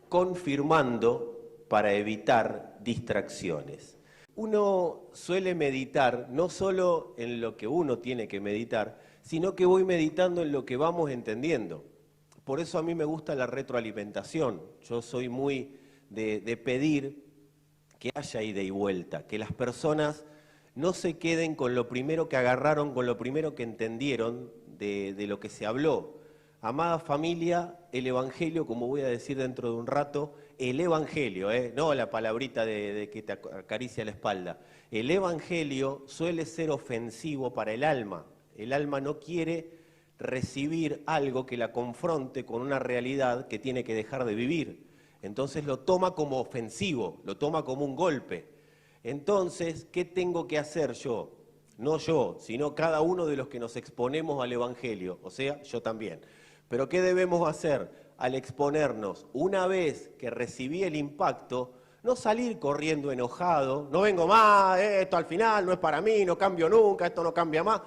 confirmando para evitar distracciones. Uno suele meditar no solo en lo que uno tiene que meditar, sino que voy meditando en lo que vamos entendiendo. Por eso a mí me gusta la retroalimentación. Yo soy muy de pedir que haya ida y vuelta, que las personas no se queden con lo primero que agarraron, con lo primero que entendieron de lo que se habló. Amada familia, el Evangelio, como voy a decir dentro de un rato, el Evangelio, no la palabrita de que te acaricia la espalda. El Evangelio suele ser ofensivo para el alma. El alma no quiere recibir algo que la confronte con una realidad que tiene que dejar de vivir. Entonces lo toma como ofensivo, lo toma como un golpe. Entonces, ¿qué tengo que hacer yo? No yo, sino cada uno de los que nos exponemos al Evangelio, o sea, yo también. Pero ¿qué debemos hacer al exponernos? Una vez que recibí el impacto, no salir corriendo enojado, no vengo más, esto al final no es para mí, no cambio nunca, esto no cambia más.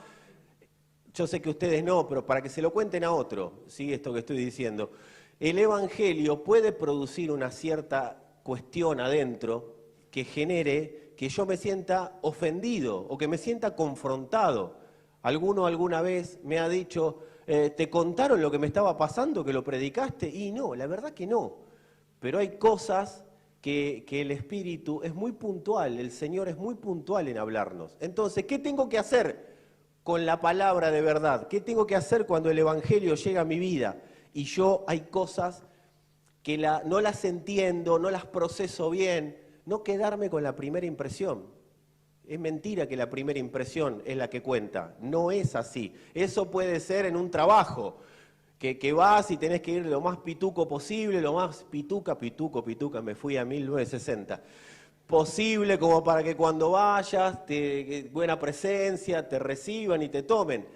Yo sé que ustedes no, pero para que se lo cuenten a otro, ¿sí? Esto que estoy diciendo. El Evangelio puede producir una cierta cuestión adentro que genere que yo me sienta ofendido o que me sienta confrontado. Alguno alguna vez me ha dicho, ¿te contaron lo que me estaba pasando, que lo predicaste? Y no, la verdad que no. Pero hay cosas que el Espíritu es muy puntual, el Señor es muy puntual en hablarnos. Entonces, ¿qué tengo que hacer con la palabra de verdad? ¿Qué tengo que hacer cuando el Evangelio llega a mi vida? Y yo hay cosas que no las entiendo, no las proceso bien, no quedarme con la primera impresión. Es mentira que la primera impresión es la que cuenta, no es así. Eso puede ser en un trabajo, que vas y tenés que ir lo más pituco posible, lo más pituca, me fui a 1960, posible como para que cuando vayas, buena presencia, te reciban y te tomen.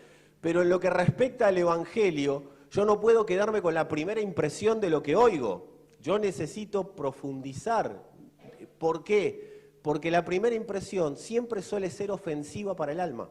Pero en lo que respecta al Evangelio, yo no puedo quedarme con la primera impresión de lo que oigo. Yo necesito profundizar. ¿Por qué? Porque la primera impresión siempre suele ser ofensiva para el alma.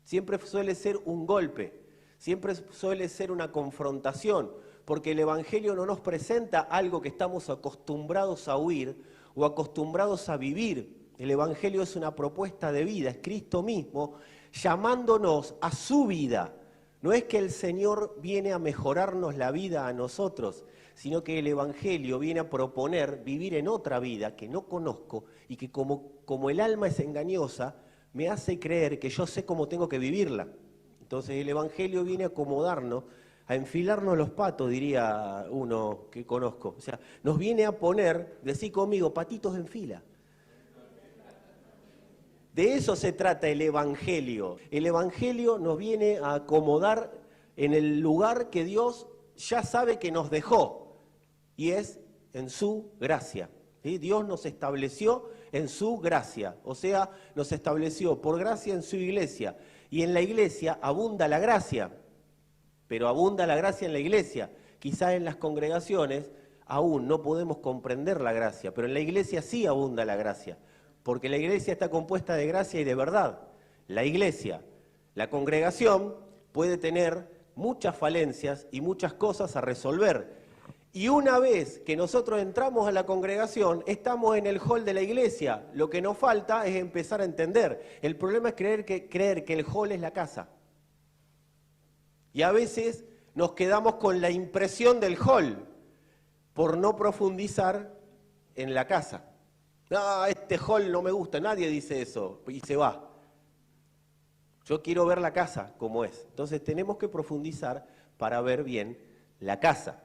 Siempre suele ser un golpe. Siempre suele ser una confrontación. Porque el Evangelio no nos presenta algo que estamos acostumbrados a oír o acostumbrados a vivir. El Evangelio es una propuesta de vida. Es Cristo mismo llamándonos a su vida. No es que el Señor viene a mejorarnos la vida a nosotros, sino que el Evangelio viene a proponer vivir en otra vida que no conozco y que como el alma es engañosa, me hace creer que yo sé cómo tengo que vivirla. Entonces el Evangelio viene a acomodarnos, a enfilarnos los patos, diría uno que conozco. O sea, nos viene a poner, decí conmigo, patitos en fila. De eso se trata el Evangelio. El Evangelio nos viene a acomodar en el lugar que Dios ya sabe que nos dejó, y es en su gracia. ¿Sí? Dios nos estableció en su gracia, o sea, nos estableció por gracia en su iglesia, y en la iglesia abunda la gracia, pero abunda la gracia en la iglesia. Quizá en las congregaciones aún no podemos comprender la gracia, pero en la iglesia sí abunda la gracia. Porque la iglesia está compuesta de gracia y de verdad. La iglesia, la congregación, puede tener muchas falencias y muchas cosas a resolver. Y una vez que nosotros entramos a la congregación, estamos en el hall de la iglesia. Lo que nos falta es empezar a entender. El problema es creer que el hall es la casa. Y a veces nos quedamos con la impresión del hall por no profundizar en la casa. No, este hall no me gusta, nadie dice eso, y se va. Yo quiero ver la casa como es. Entonces tenemos que profundizar para ver bien la casa.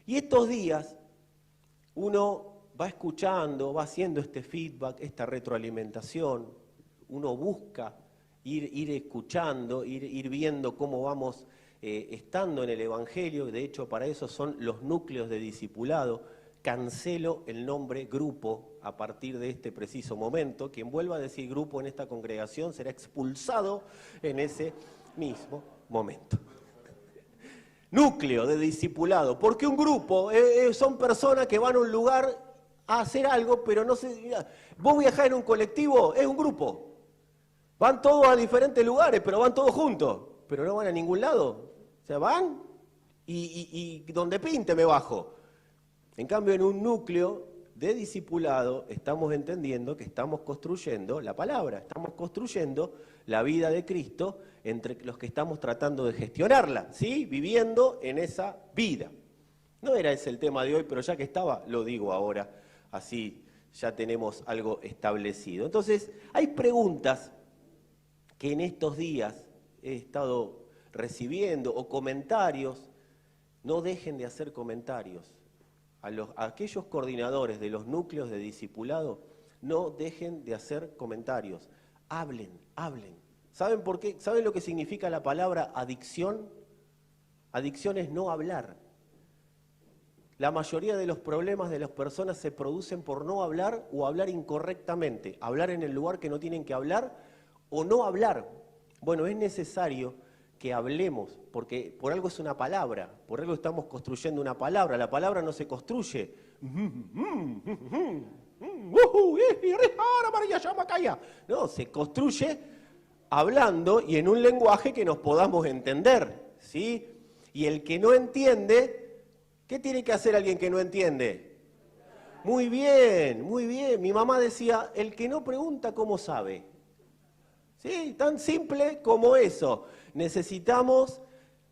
Y estos días uno va escuchando, va haciendo este feedback, esta retroalimentación, uno busca ir escuchando, ir viendo cómo vamos estando en el Evangelio. De hecho, para eso son los núcleos de discipulado. Cancelo el nombre grupo a partir de este preciso momento. Quien vuelva a decir grupo en esta congregación será expulsado en ese mismo momento. Núcleo de discipulado, porque un grupo son personas que van a un lugar a hacer algo, pero no sé. Vos viajás en un colectivo, es un grupo. Van todos a diferentes lugares, pero van todos juntos, pero no van a ningún lado. O sea, van y donde pinte me bajo. En cambio, en un núcleo de discipulado estamos entendiendo que estamos construyendo la palabra, estamos construyendo la vida de Cristo entre los que estamos tratando de gestionarla, ¿sí? Viviendo en esa vida. No era ese el tema de hoy, pero ya que estaba, lo digo ahora, así ya tenemos algo establecido. Entonces, hay preguntas que en estos días he estado recibiendo o comentarios. No dejen de hacer comentarios. A aquellos coordinadores de los núcleos de discipulado, no dejen de hacer comentarios. Hablen, hablen. ¿Saben por qué? ¿Saben lo que significa la palabra adicción? Adicción es no hablar. La mayoría de los problemas de las personas se producen por no hablar o hablar incorrectamente. Hablar en el lugar que no tienen que hablar o no hablar. Bueno, es necesario que hablemos, porque por algo es una palabra, por algo estamos construyendo una palabra. La palabra no se construye. No, se construye hablando y en un lenguaje que nos podamos entender, ¿sí? Y el que no entiende, ¿qué tiene que hacer alguien que no entiende? Muy bien, muy bien. Mi mamá decía, el que no pregunta, ¿cómo sabe? Sí, tan simple como eso. Necesitamos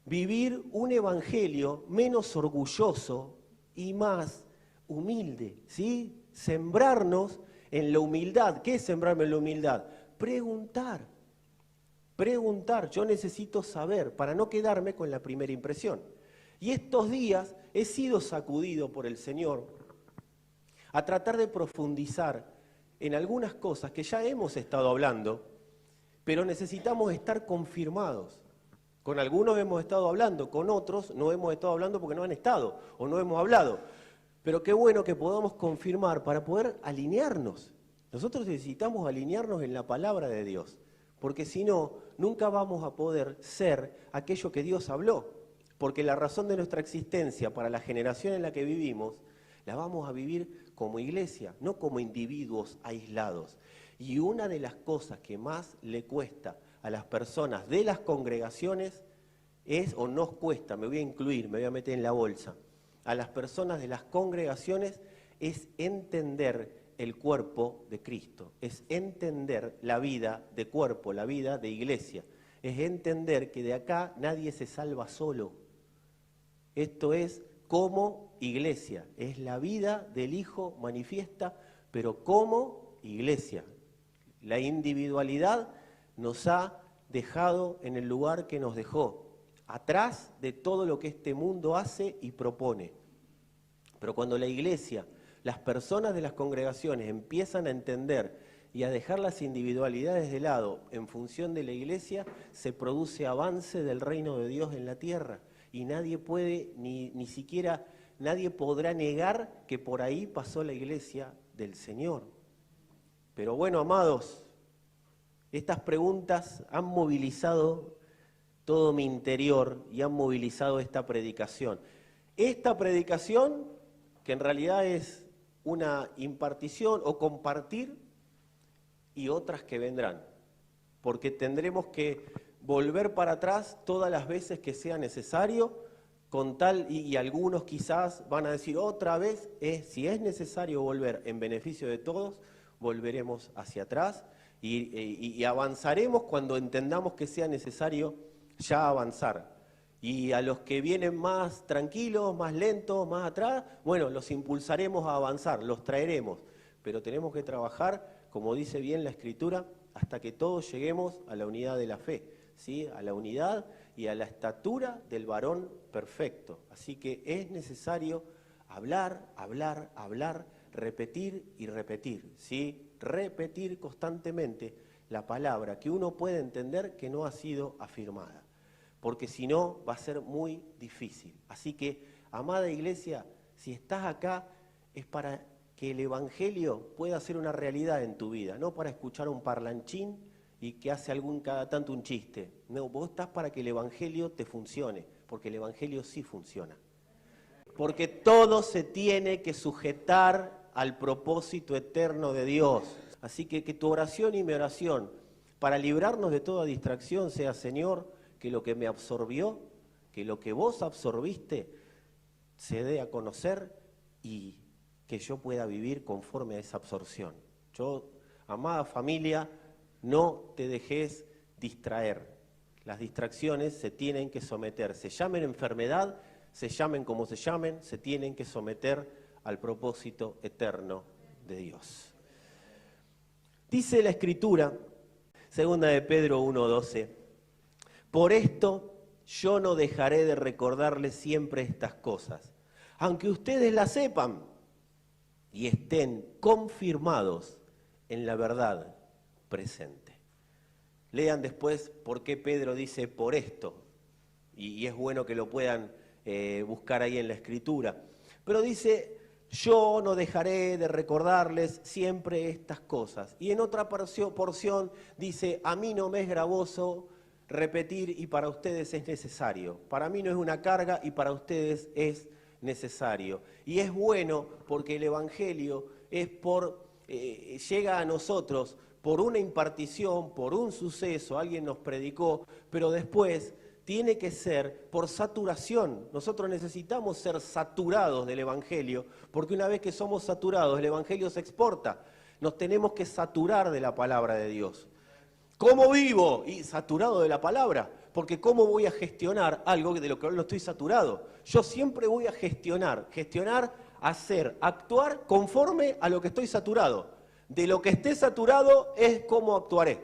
vivir un evangelio menos orgulloso y más humilde, ¿sí? Sembrarnos en la humildad. ¿Qué es sembrarme en la humildad? Preguntar. Preguntar. Yo necesito saber para no quedarme con la primera impresión. Y estos días he sido sacudido por el Señor a tratar de profundizar en algunas cosas que ya hemos estado hablando, pero necesitamos estar confirmados. Con algunos hemos estado hablando, con otros no hemos estado hablando porque no han estado o no hemos hablado. Pero qué bueno que podamos confirmar para poder alinearnos. Nosotros necesitamos alinearnos en la palabra de Dios, porque si no, nunca vamos a poder ser aquello que Dios habló. Porque la razón de nuestra existencia para la generación en la que vivimos, la vamos a vivir como iglesia, no como individuos aislados. Y una de las cosas que más le cuesta a las personas de las congregaciones es, o nos cuesta, me voy a incluir, me voy a meter en la bolsa, a las personas de las congregaciones es entender el cuerpo de Cristo, es entender la vida de cuerpo, la vida de iglesia, es entender que de acá nadie se salva solo. Esto es como iglesia, es la vida del Hijo manifiesta, pero como iglesia. La individualidad nos ha dejado en el lugar que nos dejó, atrás de todo lo que este mundo hace y propone. Pero cuando la iglesia, las personas de las congregaciones empiezan a entender y a dejar las individualidades de lado en función de la iglesia, se produce avance del reino de Dios en la tierra. Y nadie puede, ni siquiera nadie podrá negar que por ahí pasó la iglesia del Señor. Pero bueno, amados, estas preguntas han movilizado todo mi interior y han movilizado esta predicación. Esta predicación, que en realidad es una impartición o compartir, y otras que vendrán, porque tendremos que volver para atrás todas las veces que sea necesario, con tal, y algunos quizás van a decir otra vez, si es necesario volver en beneficio de todos, volveremos hacia atrás y avanzaremos cuando entendamos que sea necesario ya avanzar. Y a los que vienen más tranquilos, más lentos, más atrás, bueno, los impulsaremos a avanzar, los traeremos, pero tenemos que trabajar, como dice bien la Escritura, hasta que todos lleguemos a la unidad de la fe, ¿sí? A la unidad y a la estatura del varón perfecto. Así que es necesario hablar, hablar, hablar, repetir y repetir, ¿sí? Repetir constantemente la palabra que uno puede entender que no ha sido afirmada, porque si no va a ser muy difícil. Así que, amada iglesia, si estás acá es para que el Evangelio pueda ser una realidad en tu vida, no para escuchar un parlanchín y que hace cada tanto un chiste. No, vos estás para que el Evangelio te funcione, porque el Evangelio sí funciona. Porque todo se tiene que sujetar al propósito eterno de Dios. Así que tu oración y mi oración, para librarnos de toda distracción, sea, Señor, que lo que me absorbió, que lo que vos absorbiste, se dé a conocer y que yo pueda vivir conforme a esa absorción. Amada familia, no te dejes distraer. Las distracciones se tienen que someter, se llamen enfermedad, se llamen como se llamen, se tienen que someter al propósito eterno de Dios. Dice la Escritura, 2 de Pedro 1:12, por esto yo no dejaré de recordarles siempre estas cosas, aunque ustedes las sepan y estén confirmados en la verdad presente. Lean después por qué Pedro dice por esto, y es bueno que lo puedan buscar ahí en la Escritura. Pero dice, yo no dejaré de recordarles siempre estas cosas. Y en otra porción dice, a mí no me es gravoso repetir y para ustedes es necesario. Para mí no es una carga y para ustedes es necesario. Y es bueno porque el Evangelio llega a nosotros por una impartición, por un suceso, alguien nos predicó, pero después tiene que ser por saturación. Nosotros necesitamos ser saturados del Evangelio, porque una vez que somos saturados, el Evangelio se exporta. Nos tenemos que saturar de la palabra de Dios. ¿Cómo vivo? Y saturado de la palabra, porque ¿cómo voy a gestionar algo de lo que no estoy saturado? Yo siempre voy a gestionar, hacer, actuar conforme a lo que estoy saturado. De lo que esté saturado es cómo actuaré.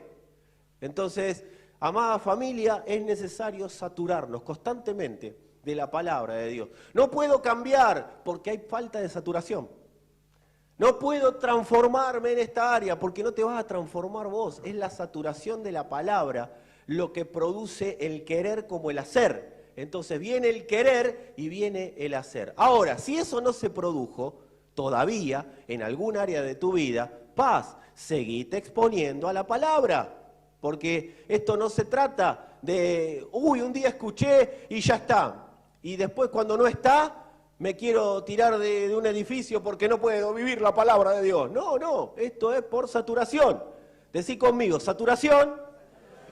Entonces, amada familia, es necesario saturarnos constantemente de la palabra de Dios. No puedo cambiar porque hay falta de saturación. No puedo transformarme en esta área porque no te vas a transformar vos. Es la saturación de la palabra lo que produce el querer como el hacer. Entonces viene el querer y viene el hacer. Ahora, si eso no se produjo todavía en algún área de tu vida, paz, seguite exponiendo a la palabra. Porque esto no se trata de, un día escuché y ya está. Y después cuando no está, me quiero tirar de un edificio porque no puedo vivir la palabra de Dios. No, esto es por saturación. Decí conmigo, saturación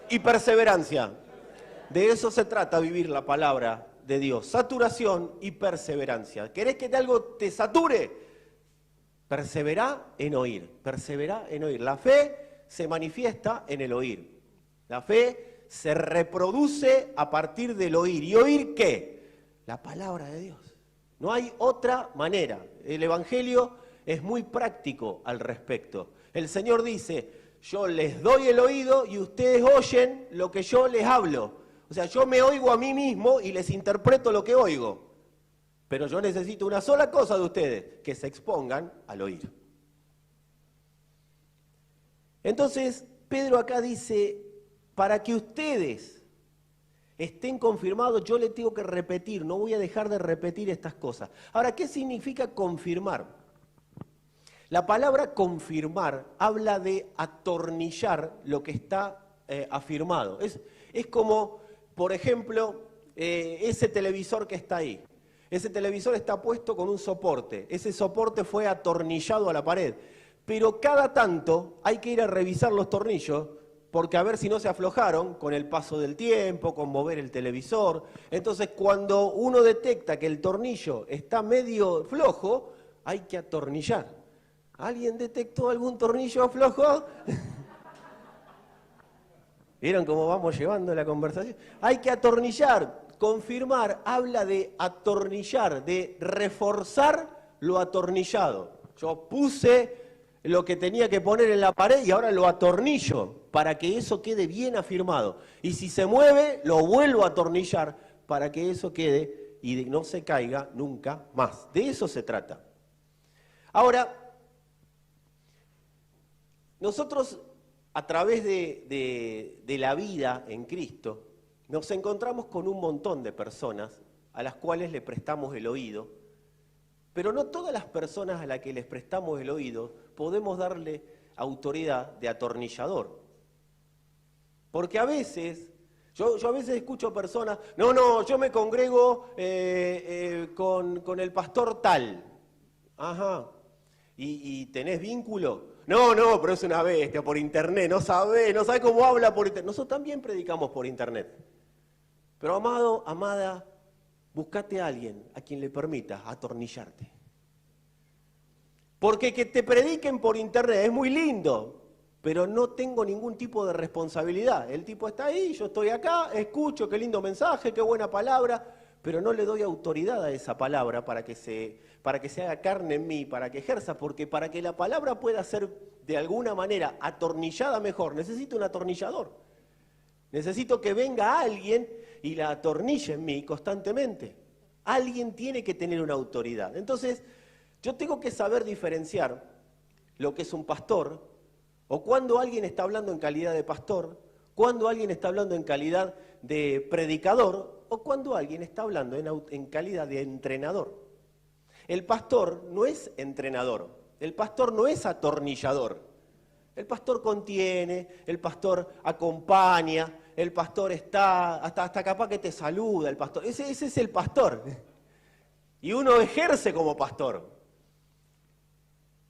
y perseverancia. De eso se trata vivir la palabra de Dios. Saturación y perseverancia. ¿Querés que algo te sature? Perseverá en oír. Perseverá en oír. La fe se manifiesta en el oír. La fe se reproduce a partir del oír. ¿Y oír qué? La palabra de Dios. No hay otra manera. El Evangelio es muy práctico al respecto. El Señor dice, yo les doy el oído y ustedes oyen lo que yo les hablo. O sea, yo me oigo a mí mismo y les interpreto lo que oigo. Pero yo necesito una sola cosa de ustedes, que se expongan al oír. Entonces, Pedro acá dice, para que ustedes estén confirmados, yo les tengo que repetir, no voy a dejar de repetir estas cosas. Ahora, ¿qué significa confirmar? La palabra confirmar habla de atornillar lo que está afirmado. Es como, por ejemplo, ese televisor que está ahí. Ese televisor está puesto con un soporte. Ese soporte fue atornillado a la pared. Pero cada tanto hay que ir a revisar los tornillos porque a ver si no se aflojaron con el paso del tiempo, con mover el televisor. Entonces, cuando uno detecta que el tornillo está medio flojo, hay que atornillar. ¿Alguien detectó algún tornillo flojo? ¿Vieron cómo vamos llevando la conversación? Hay que atornillar. Confirmar habla de atornillar, de reforzar lo atornillado. Yo puse lo que tenía que poner en la pared y ahora lo atornillo para que eso quede bien afirmado. Y si se mueve, lo vuelvo a atornillar para que eso quede y no se caiga nunca más. De eso se trata. Ahora, nosotros a través de la vida en Cristo, nos encontramos con un montón de personas a las cuales le prestamos el oído, pero no todas las personas a las que les prestamos el oído podemos darle autoridad de atornillador. Porque a veces, yo a veces escucho personas, no, yo me congrego con el pastor tal. Ajá. ¿Y tenés vínculo? No, pero es una bestia por internet, no sabe cómo habla por internet. Nosotros también predicamos por internet. Pero amado, amada, buscate a alguien a quien le permitas atornillarte. Porque que te prediquen por internet es muy lindo, pero no tengo ningún tipo de responsabilidad. El tipo está ahí, yo estoy acá, escucho, qué lindo mensaje, qué buena palabra, pero no le doy autoridad a esa palabra para que se haga carne en mí, para que ejerza, porque para que la palabra pueda ser de alguna manera atornillada mejor, necesito un atornillador. Necesito que venga alguien y la atornille en mí constantemente. Alguien tiene que tener una autoridad. Entonces, yo tengo que saber diferenciar lo que es un pastor, o cuando alguien está hablando en calidad de pastor, cuando alguien está hablando en calidad de predicador, o cuando alguien está hablando en calidad de entrenador. El pastor no es entrenador, el pastor no es atornillador. El pastor contiene, el pastor acompaña, el pastor está, hasta capaz que te saluda, el pastor. Ese es el pastor. Y uno ejerce como pastor.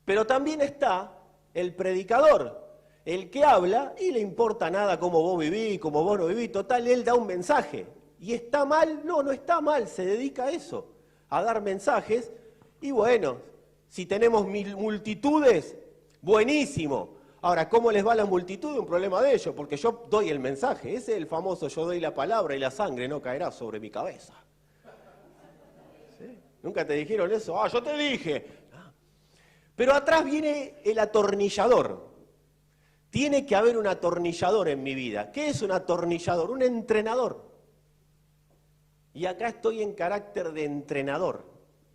Pero también está el predicador, el que habla y le importa nada cómo vos vivís, cómo vos no vivís. Total, él da un mensaje. ¿Y está mal? No, no está mal, se dedica a eso, a dar mensajes. Y bueno, si tenemos multitudes, buenísimo. Ahora, ¿cómo les va a la multitud? Un problema de ellos, porque yo doy el mensaje. Ese es el famoso, yo doy la palabra y la sangre no caerá sobre mi cabeza. ¿Sí? ¿Nunca te dijeron eso? Ah, yo te dije. Pero atrás viene el atornillador. Tiene que haber un atornillador en mi vida. ¿Qué es un atornillador? Un entrenador. Y acá estoy en carácter de entrenador.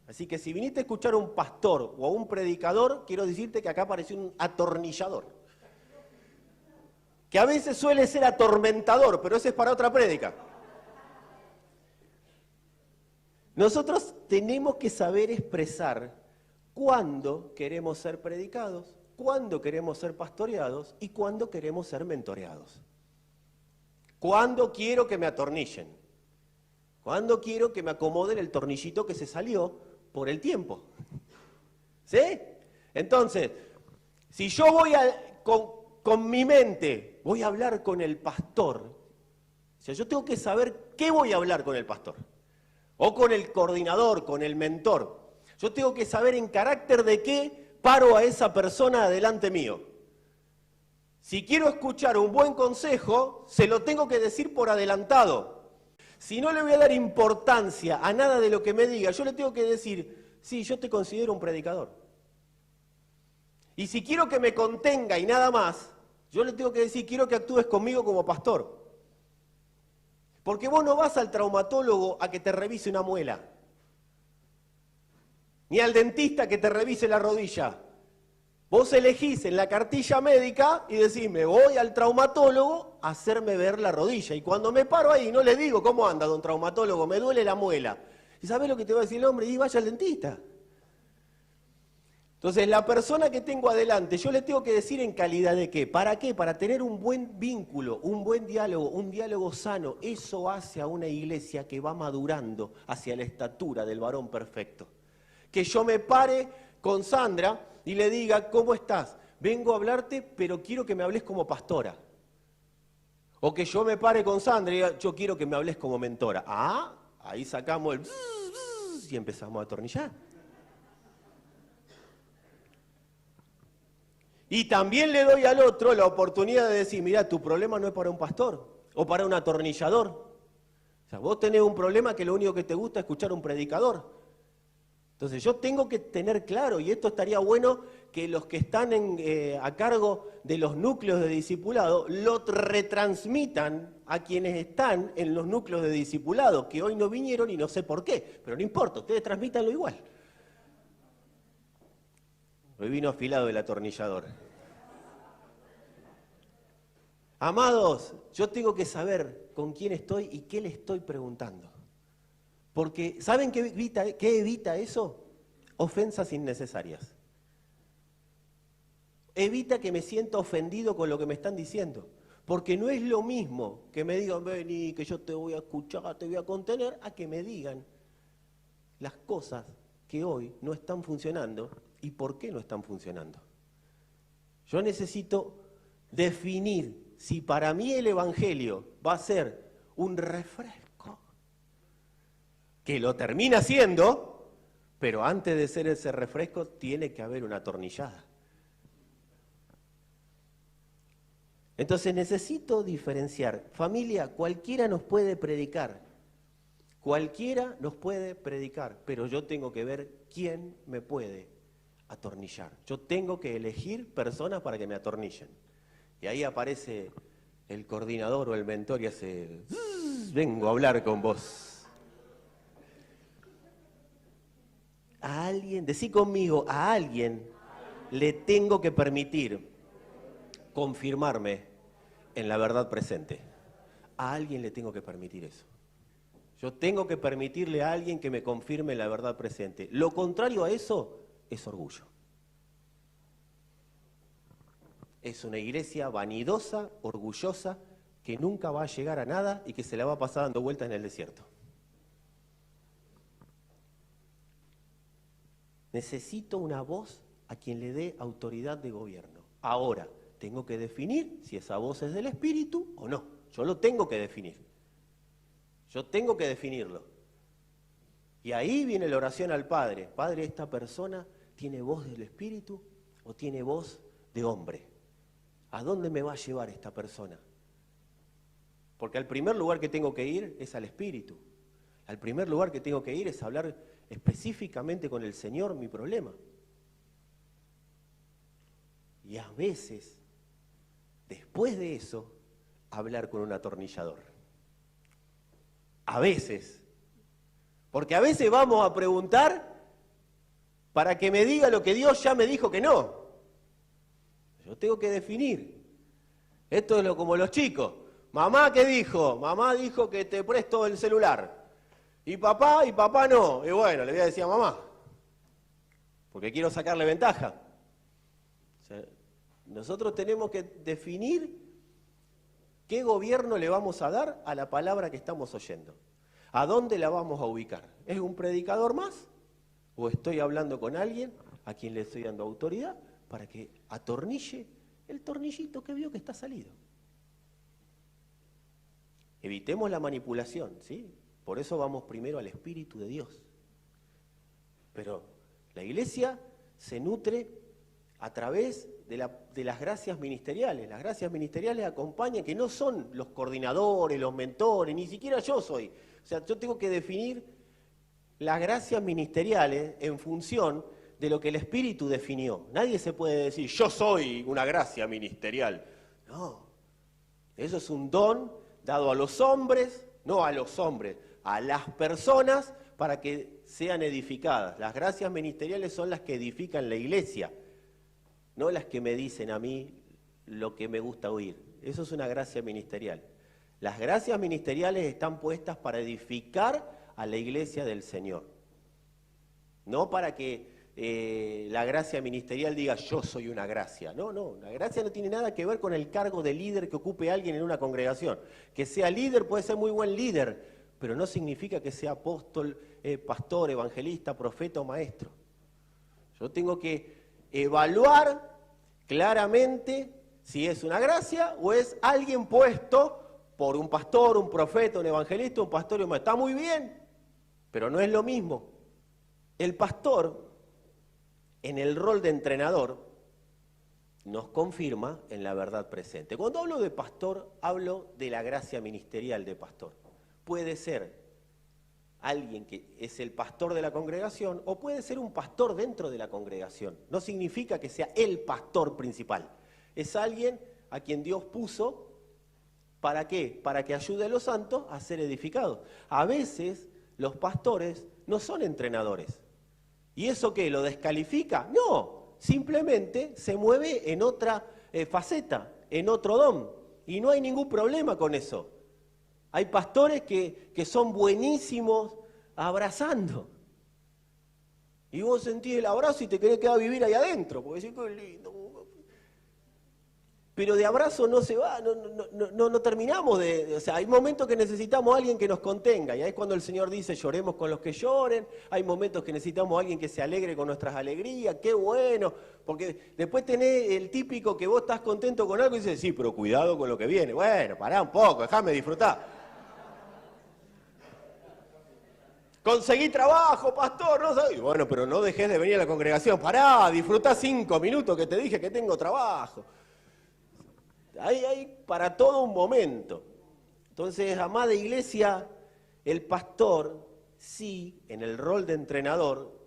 Así que si viniste a escuchar a un pastor o a un predicador, quiero decirte que acá apareció un atornillador. Que a veces suele ser atormentador, pero ese es para otra prédica. Nosotros tenemos que saber expresar cuándo queremos ser predicados, cuándo queremos ser pastoreados y cuándo queremos ser mentoreados. Cuándo quiero que me atornillen, cuándo quiero que me acomoden el tornillito que se salió por el tiempo. ¿Sí? Entonces, si yo voy con mi mente, voy a hablar con el pastor, o sea, yo tengo que saber qué voy a hablar con el pastor, o con el coordinador, con el mentor. Yo tengo que saber en carácter de qué paro a esa persona delante mío. Si quiero escuchar un buen consejo, se lo tengo que decir por adelantado. Si no le voy a dar importancia a nada de lo que me diga, yo le tengo que decir, sí, yo te considero un predicador. Y si quiero que me contenga y nada más, yo le tengo que decir, quiero que actúes conmigo como pastor. Porque vos no vas al traumatólogo a que te revise una muela, ni al dentista que te revise la rodilla. Vos elegís en la cartilla médica y decís, me voy al traumatólogo a hacerme ver la rodilla. Y cuando me paro ahí, no le digo, ¿cómo anda, don traumatólogo? Me duele la muela. ¿Y sabés lo que te va a decir el hombre? Y vaya al dentista. Entonces, la persona que tengo adelante, yo le tengo que decir en calidad de qué. ¿Para qué? Para tener un buen vínculo, un buen diálogo, un diálogo sano. Eso hace a una iglesia que va madurando hacia la estatura del varón perfecto. Que yo me pare con Sandra y le diga, ¿cómo estás? Vengo a hablarte, pero quiero que me hables como pastora. O que yo me pare con Sandra y diga, yo quiero que me hables como mentora. Ah, ahí sacamos el y empezamos a atornillar. Y también le doy al otro la oportunidad de decir, mira, tu problema no es para un pastor o para un atornillador. O sea, vos tenés un problema que lo único que te gusta es escuchar a un predicador. Entonces yo tengo que tener claro, y esto estaría bueno que los que están a cargo de los núcleos de discipulado lo retransmitan a quienes están en los núcleos de discipulado, que hoy no vinieron y no sé por qué, pero no importa, ustedes transmítanlo igual. Hoy vino afilado el atornillador. Amados, yo tengo que saber con quién estoy y qué le estoy preguntando. Porque, ¿saben qué evita eso? Ofensas innecesarias. Evita que me sienta ofendido con lo que me están diciendo. Porque no es lo mismo que me digan, vení, que yo te voy a escuchar, te voy a contener, a que me digan las cosas que hoy no están funcionando y por qué no están funcionando. Yo necesito definir si para mí el Evangelio va a ser un refresco, que lo termina siendo, Pero antes de ser ese refresco, tiene que haber una atornillada. Entonces necesito diferenciar. Familia, cualquiera nos puede predicar. Cualquiera nos puede predicar, pero yo tengo que ver quién me puede atornillar. Yo tengo que elegir personas para que me atornillen. Y ahí aparece el coordinador o el mentor y hace, vengo a hablar con vos. A alguien, decí conmigo, a alguien le tengo que permitir confirmarme en la verdad presente. A alguien le tengo que permitir eso. Yo tengo que permitirle a alguien que me confirme la verdad presente. Lo contrario a eso es orgullo. Es una iglesia vanidosa, orgullosa, que nunca va a llegar a nada y que se la va a pasar dando vueltas en el desierto. Necesito una voz a quien le dé autoridad de gobierno. Ahora, tengo que definir si esa voz es del Espíritu o no. Yo lo tengo que definir. Yo tengo que definirlo. Y ahí viene la oración al Padre. Padre, ¿esta persona tiene voz del Espíritu o tiene voz de hombre? ¿A dónde me va a llevar esta persona? Porque al primer lugar que tengo que ir es al Espíritu. Al primer lugar que tengo que ir es hablar específicamente con el Señor mi problema. Y a veces, después de eso, hablar con un atornillador. A veces. Porque a veces vamos a preguntar para que me diga lo que Dios ya me dijo que no. Yo tengo que definir. Esto es como los chicos. Mamá, ¿qué dijo? Mamá dijo que te presto el celular. Y papá no. Y bueno, le voy a decir a mamá. Porque quiero sacarle ventaja. O sea, nosotros tenemos que definir qué gobierno le vamos a dar a la palabra que estamos oyendo. ¿A dónde la vamos a ubicar? ¿Es un predicador más? ¿O estoy hablando con alguien a quien le estoy dando autoridad para que atornille el tornillito que vio que está salido? Evitemos la manipulación, ¿sí? Por eso vamos primero al Espíritu de Dios. Pero la iglesia se nutre a través de las gracias ministeriales. Las gracias ministeriales acompañan, que no son los coordinadores, los mentores, ni siquiera yo soy. O sea, yo tengo que definir las gracias ministeriales en función de lo que el Espíritu definió. Nadie se puede decir, yo soy una gracia ministerial. No, eso es un don dado a los hombres, no a los hombres, a las personas para que sean edificadas. Las gracias ministeriales son las que edifican la iglesia, no las que me dicen a mí lo que me gusta oír. Eso es una gracia ministerial. Las gracias ministeriales están puestas para edificar a la iglesia del Señor. No para que la gracia ministerial diga yo soy una gracia. No, la gracia no tiene nada que ver con el cargo de líder que ocupe alguien en una congregación. Que sea líder puede ser muy buen líder, pero no significa que sea apóstol, pastor, evangelista, profeta o maestro. Yo tengo que evaluar claramente si es una gracia o es alguien puesto por un pastor, un profeta, un evangelista, un pastor y un maestro. Está muy bien, pero no es lo mismo. El pastor, en el rol de entrenador, nos confirma en la verdad presente. Cuando hablo de pastor, hablo de la gracia ministerial de pastor. Puede ser alguien que es el pastor de la congregación o puede ser un pastor dentro de la congregación. No significa que sea el pastor principal. Es alguien a quien Dios puso, ¿para qué? Para que ayude a los santos a ser edificados. A veces los pastores no son entrenadores. ¿Y eso qué? ¿Lo descalifica? No, simplemente se mueve en otra faceta, en otro don. Y no hay ningún problema con eso. Hay pastores que son buenísimos abrazando. Y vos sentís el abrazo y te querés quedar a vivir ahí adentro, porque decís, qué lindo. Pero de abrazo no se va, no terminamos o sea, hay momentos que necesitamos a alguien que nos contenga, y ahí es cuando el Señor dice, lloremos con los que lloren, hay momentos que necesitamos a alguien que se alegre con nuestras alegrías, qué bueno, porque después tenés el típico que vos estás contento con algo y dices, sí, pero cuidado con lo que viene, bueno, pará un poco, déjame disfrutar. Conseguí trabajo, pastor, no sé. Y bueno, pero no dejes de venir a la congregación. Pará, disfrutá 5 minutos que te dije que tengo trabajo. Hay para todo un momento. Entonces, amada iglesia, el pastor, sí, en el rol de entrenador,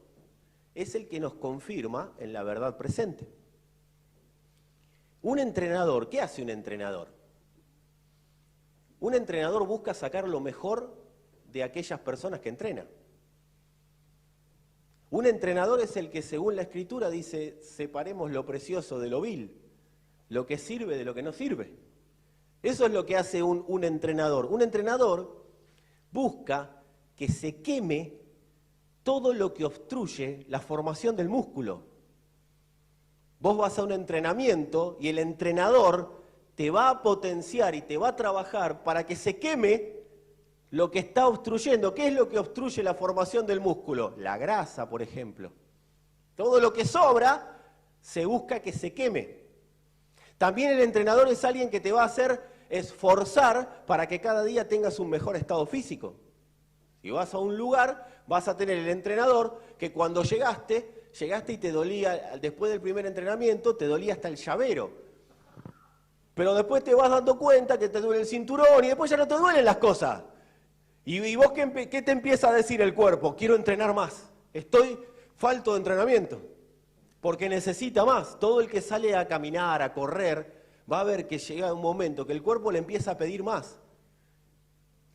es el que nos confirma en la verdad presente. Un entrenador, ¿qué hace un entrenador? Un entrenador busca sacar lo mejor de aquellas personas que entrena. Un entrenador es el que, según la Escritura, dice, separemos lo precioso de lo vil, lo que sirve de lo que no sirve. Eso es lo que hace un entrenador. Un entrenador busca que se queme todo lo que obstruye la formación del músculo. Vos vas a un entrenamiento y el entrenador te va a potenciar y te va a trabajar para que se queme lo que está obstruyendo. ¿Qué es lo que obstruye la formación del músculo? La grasa, por ejemplo. Todo lo que sobra se busca que se queme. También el entrenador es alguien que te va a hacer esforzar para que cada día tengas un mejor estado físico. Si vas a un lugar, vas a tener el entrenador que cuando llegaste y te dolía, después del primer entrenamiento, te dolía hasta el llavero. Pero después te vas dando cuenta que te duele el cinturón y después ya no te duelen las cosas. ¿Y vos qué te empieza a decir el cuerpo? Quiero entrenar más. Falto de entrenamiento. Porque necesita más. Todo el que sale a caminar, a correr, va a ver que llega un momento que el cuerpo le empieza a pedir más.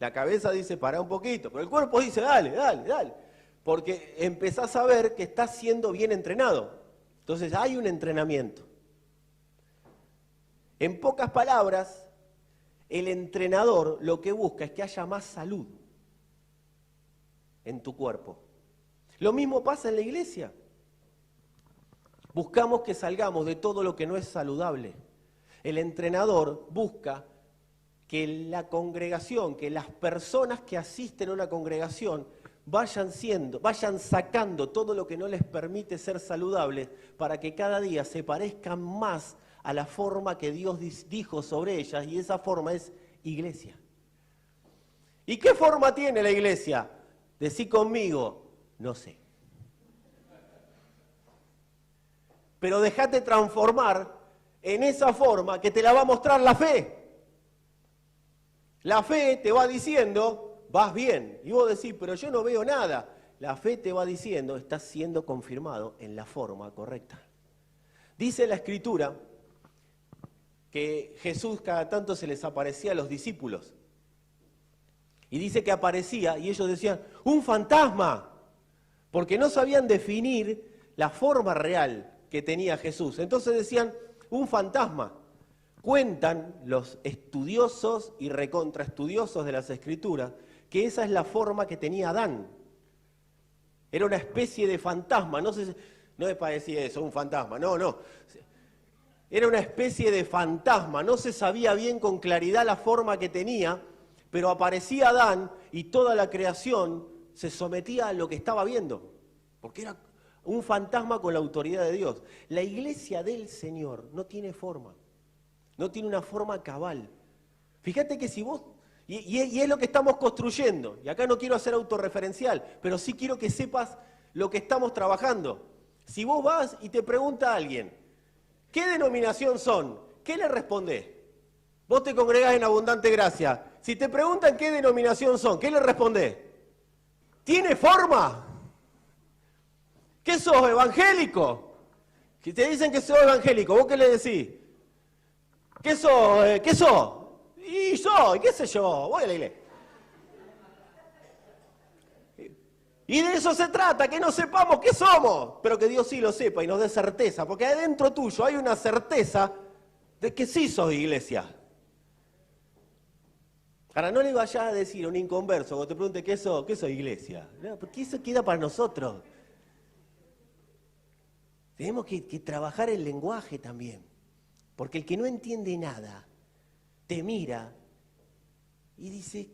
La cabeza dice, pará un poquito, pero el cuerpo dice, dale, dale, dale. Porque empezás a ver que estás siendo bien entrenado. Entonces hay un entrenamiento. En pocas palabras, el entrenador lo que busca es que haya más salud en tu cuerpo. Lo mismo pasa en la iglesia. Buscamos que salgamos de todo lo que no es saludable. El entrenador busca que la congregación, que las personas que asisten a una congregación vayan sacando todo lo que no les permite ser saludables para que cada día se parezcan más a la forma que Dios dijo sobre ellas, y esa forma es iglesia. ¿Y qué forma tiene la iglesia? Decí conmigo, no sé. Pero dejate transformar en esa forma que te la va a mostrar la fe. La fe te va diciendo, vas bien. Y vos decís, pero yo no veo nada. La fe te va diciendo, estás siendo confirmado en la forma correcta. Dice la Escritura que Jesús cada tanto se les aparecía a los discípulos. Y dice que aparecía y ellos decían, ¡un fantasma! Porque no sabían definir la forma real que tenía Jesús. Entonces decían, un fantasma. Cuentan los estudiosos y recontraestudiosos de las Escrituras que esa es la forma que tenía Adán. Era una especie de fantasma, no es para decir eso, un fantasma, no. Era una especie de fantasma, no se sabía bien con claridad la forma que tenía, pero aparecía Adán y toda la creación se sometía a lo que estaba viendo, porque era un fantasma con la autoridad de Dios. La iglesia del Señor no tiene forma, no tiene una forma cabal. Fíjate que si vos, y es lo que estamos construyendo, y acá no quiero hacer autorreferencial, pero sí quiero que sepas lo que estamos trabajando. Si vos vas y te pregunta a alguien, ¿qué denominación son? ¿Qué le respondés? Vos te congregás en Abundante Gracia. Si te preguntan qué denominación son, ¿qué le respondés? ¿Tiene forma? ¿Qué sos, evangélico? Si te dicen que sos evangélico, ¿vos qué le decís? ¿Qué sos? ¿Qué sos? Y soy, qué sé yo, voy a la iglesia. Y de eso se trata, que no sepamos qué somos, pero que Dios sí lo sepa y nos dé certeza, porque adentro tuyo hay una certeza de que sí sos iglesia. Ahora, no le vayas a decir a un inconverso cuando te pregunte qué sos iglesia, no, porque eso queda para nosotros. Tenemos que trabajar el lenguaje también, porque el que no entiende nada te mira y dice,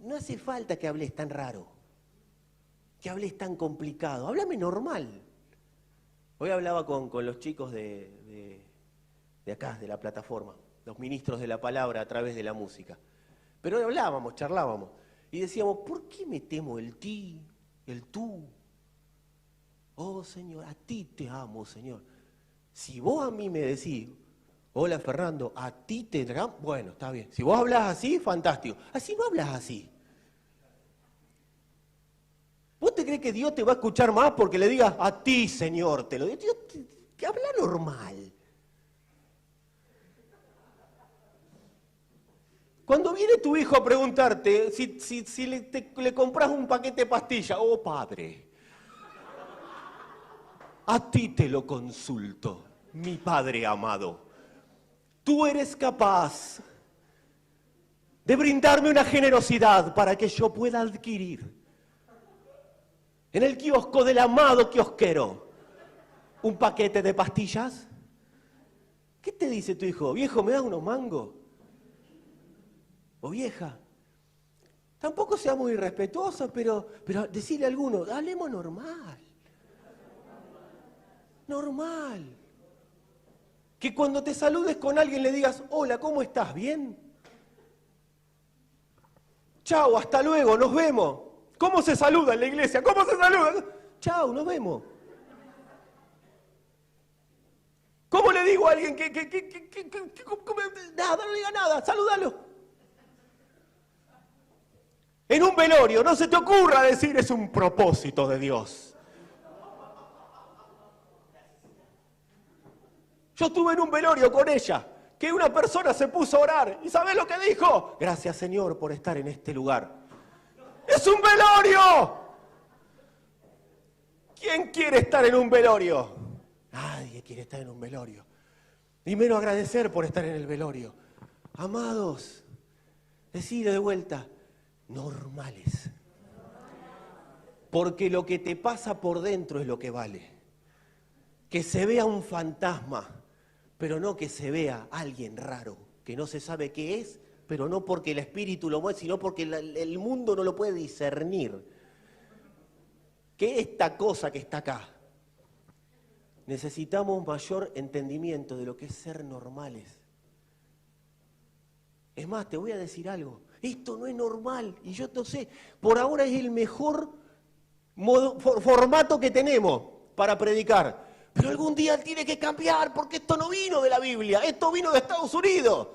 no hace falta que hables tan raro, que hables tan complicado, háblame normal. Hoy hablaba con los chicos de acá, de la plataforma, los ministros de la palabra a través de la música. Pero hoy hablábamos, charlábamos, y decíamos, ¿por qué metemos el ti? el tú. Oh Señor, a ti te amo, Señor. Si vos a mí me decís, hola Fernando, a ti te amo, bueno, está bien. Si vos hablas así, fantástico. Así no hablas así. ¿Vos te crees que Dios te va a escuchar más porque le digas a ti, Señor? Te lo digo, Dios, que habla normal. Cuando viene tu hijo a preguntarte si le compras un paquete de pastillas, oh Padre, a ti te lo consulto, mi Padre amado. Tú eres capaz de brindarme una generosidad para que yo pueda adquirir en el kiosco del amado kiosquero un paquete de pastillas. ¿Qué te dice tu hijo? Viejo, ¿me das unos mangos? O vieja. Tampoco seamos irrespetuosos, pero decirle a alguno, hablemos normal. Normal. Que cuando te saludes con alguien le digas, hola, ¿cómo estás? ¿Bien? Chao, hasta luego, nos vemos. ¿Cómo se saluda en la iglesia? ¿Cómo se saluda? Chao, nos vemos. ¿Cómo le digo a alguien nada, no le diga nada, salúdalo? En un velorio, no se te ocurra decir es un propósito de Dios. Yo estuve en un velorio con ella, que una persona se puso a orar, ¿y sabés lo que dijo? Gracias, Señor, por estar en este lugar. ¡Es un velorio! ¿Quién quiere estar en un velorio? Nadie quiere estar en un velorio. Y menos agradecer por estar en el velorio. Amados, decide de vuelta, normales. Porque lo que te pasa por dentro es lo que vale. Que se vea un fantasma, pero no que se vea alguien raro, que no se sabe qué es, pero no porque el espíritu lo mueve, sino porque el mundo no lo puede discernir. ¿Qué es esta cosa que está acá? Necesitamos mayor entendimiento de lo que es ser normales. Es más, te voy a decir algo. Esto no es normal y yo no sé, por ahora es el mejor formato que tenemos para predicar. Pero algún día tiene que cambiar porque esto no vino de la Biblia, esto vino de Estados Unidos.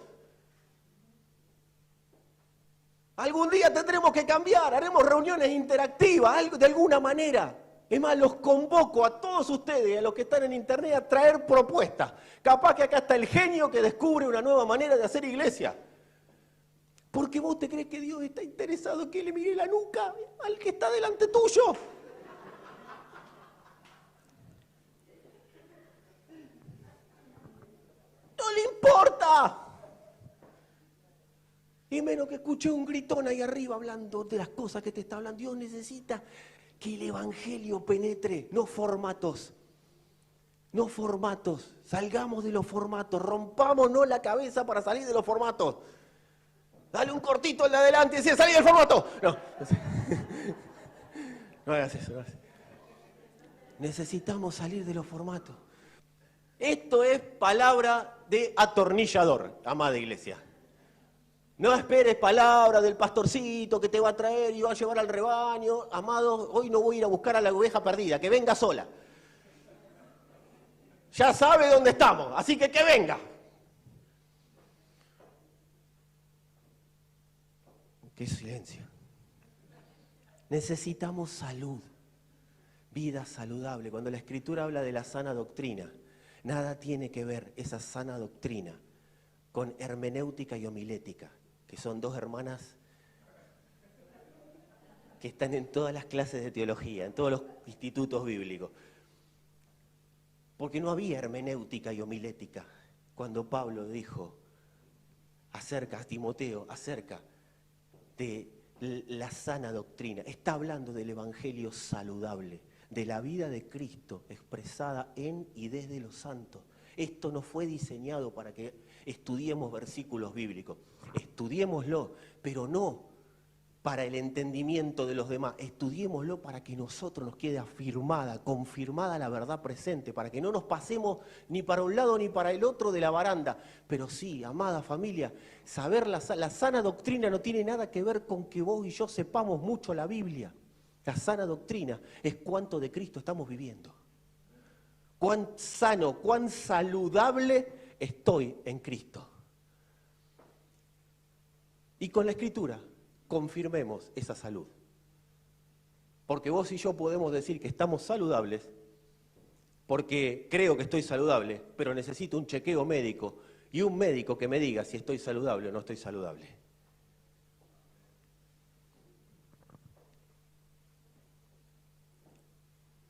Algún día tendremos que cambiar, haremos reuniones interactivas, algo, de alguna manera. Es más, los convoco a todos ustedes, a los que están en internet, a traer propuestas. Capaz que acá está el genio que descubre una nueva manera de hacer iglesia. Porque vos te crees que Dios está interesado en que le mire la nuca al que está delante tuyo. No le importa. Y menos que escuché un gritón ahí arriba hablando de las cosas que te está hablando. Dios necesita que el evangelio penetre, no formatos. No formatos. Salgamos de los formatos. Rompámonos la cabeza para salir de los formatos. Dale un cortito al de adelante y decir, salí del formato. No. No hagas eso, no hagas eso. Necesitamos salir de los formatos. Esto es palabra de atornillador, amada iglesia. No esperes palabra del pastorcito que te va a traer y va a llevar al rebaño. Amados, hoy no voy a ir a buscar a la oveja perdida, que venga sola. Ya sabe dónde estamos, así que venga. ¡Qué silencio! Necesitamos salud, vida saludable. Cuando la Escritura habla de la sana doctrina, nada tiene que ver esa sana doctrina con hermenéutica y homilética, que son dos hermanas que están en todas las clases de teología, en todos los institutos bíblicos. Porque no había hermenéutica y homilética cuando Pablo dijo acerca a Timoteo, acerca de la sana doctrina. Está hablando del evangelio saludable, de la vida de Cristo expresada en y desde los santos. Esto no fue diseñado para que estudiemos versículos bíblicos. Estudiémoslo, pero no para el entendimiento de los demás. Estudiémoslo para que nosotros nos quede afirmada, confirmada la verdad presente, para que no nos pasemos ni para un lado ni para el otro de la baranda. Pero sí, amada familia, saber la sana doctrina no tiene nada que ver con que vos y yo sepamos mucho la Biblia. La sana doctrina es cuánto de Cristo estamos viviendo. Cuán sano, cuán saludable estoy en Cristo. Y con la Escritura confirmemos esa salud. Porque vos y yo podemos decir que estamos saludables, porque creo que estoy saludable, pero necesito un chequeo médico y un médico que me diga si estoy saludable o no estoy saludable.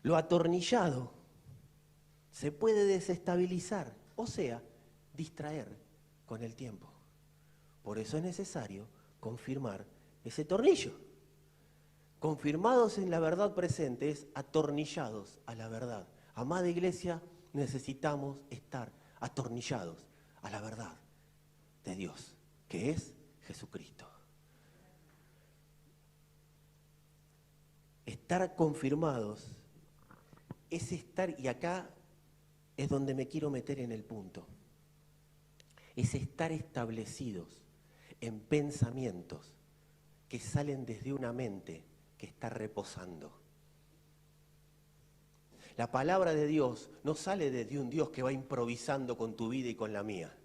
Lo atornillado se puede desestabilizar, o sea, distraer con el tiempo. Por eso es necesario confirmar ese tornillo. Confirmados en la verdad presente es atornillados a la verdad. Amada iglesia, necesitamos estar atornillados a la verdad de Dios, que es Jesucristo. Estar confirmados es estar, y acá es donde me quiero meter en el punto, es estar establecidos en pensamientos que salen desde una mente que está reposando. La palabra de Dios no sale desde un Dios que va improvisando con tu vida y con la mía.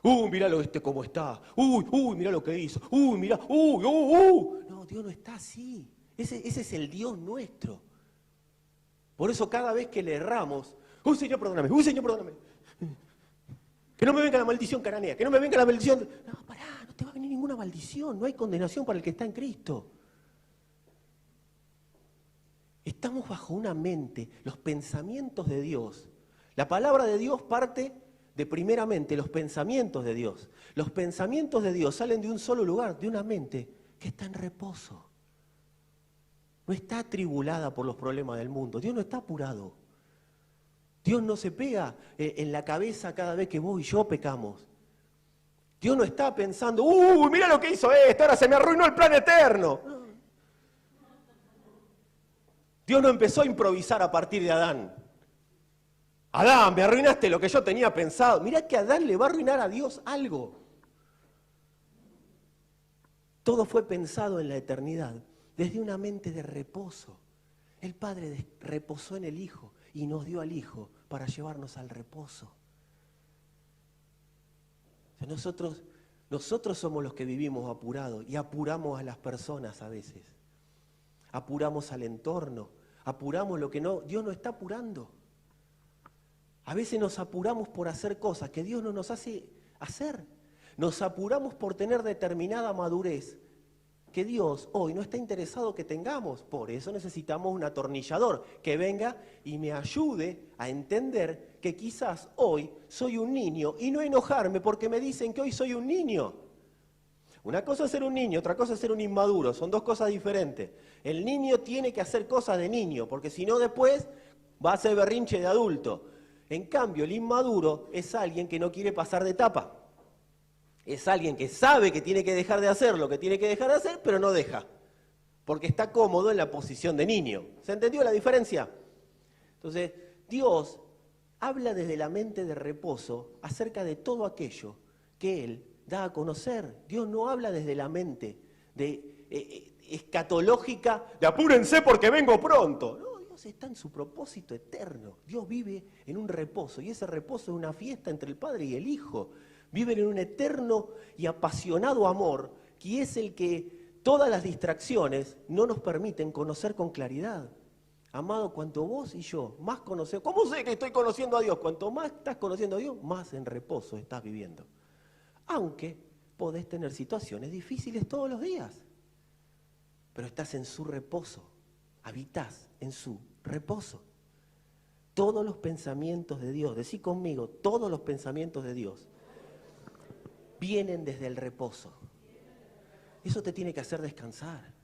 Míralo cómo está. Mirá lo que hizo. Mirá, No, Dios no está así. Ese es el Dios nuestro. Por eso cada vez que le erramos, Señor, perdóname, Señor, perdóname. Que no me venga la maldición cananea, que no me venga la maldición. No, pará, no te va a venir ninguna maldición, no hay condenación para el que está en Cristo. Estamos bajo una mente, los pensamientos de Dios. La palabra de Dios parte de primeramente los pensamientos de Dios. Los pensamientos de Dios salen de un solo lugar, de una mente que está en reposo. No está atribulada por los problemas del mundo. Dios no está apurado. Dios no se pega en la cabeza cada vez que vos y yo pecamos. Dios no está pensando, mira lo que hizo ahora se me arruinó el plan eterno. No. Dios no empezó a improvisar a partir de Adán. Adán, me arruinaste lo que yo tenía pensado. Mirá que Adán le va a arruinar a Dios algo. Todo fue pensado en la eternidad, desde una mente de reposo. El Padre reposó en el Hijo y nos dio al Hijo para llevarnos al reposo. O sea, nosotros somos los que vivimos apurados y apuramos a las personas a veces. Apuramos al entorno, apuramos lo que no, Dios no está apurando. A veces nos apuramos por hacer cosas que Dios no nos hace hacer. Nos apuramos por tener determinada madurez que Dios hoy no está interesado que tengamos. Por eso necesitamos un atornillador que venga y me ayude a entender que quizás hoy soy un niño y no enojarme porque me dicen que hoy soy un niño. Una cosa es ser un niño, otra cosa es ser un inmaduro, son dos cosas diferentes. El niño tiene que hacer cosas de niño, porque si no después va a ser berrinche de adulto. En cambio, el inmaduro es alguien que no quiere pasar de etapa. Es alguien que sabe que tiene que dejar de hacer lo que tiene que dejar de hacer, pero no deja, porque está cómodo en la posición de niño. ¿Se entendió la diferencia? Entonces, Dios habla desde la mente de reposo acerca de todo aquello que Él da a conocer. Dios no habla desde la mente escatológica de apúrense porque vengo pronto. No, Dios está en su propósito eterno. Dios vive en un reposo y ese reposo es una fiesta entre el Padre y el Hijo. Viven en un eterno y apasionado amor que es el que todas las distracciones no nos permiten conocer con claridad. Amado, cuanto vos y yo más conocemos, ¿cómo sé que estoy conociendo a Dios? Cuanto más estás conociendo a Dios, más en reposo estás viviendo. Aunque podés tener situaciones difíciles todos los días, pero estás en su reposo, habitás en su reposo. Todos los pensamientos de Dios, decí conmigo, todos los pensamientos de Dios vienen desde el reposo. Eso te tiene que hacer descansar.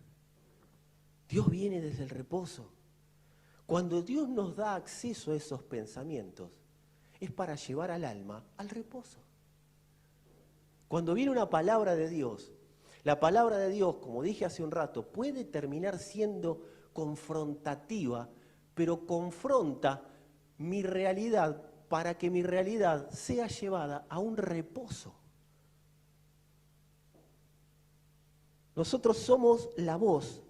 Dios viene desde el reposo. Cuando Dios nos da acceso a esos pensamientos, es para llevar al alma al reposo. Cuando viene una palabra de Dios, la palabra de Dios, como dije hace un rato, puede terminar siendo confrontativa, pero confronta mi realidad para que mi realidad sea llevada a un reposo. Nosotros somos la voz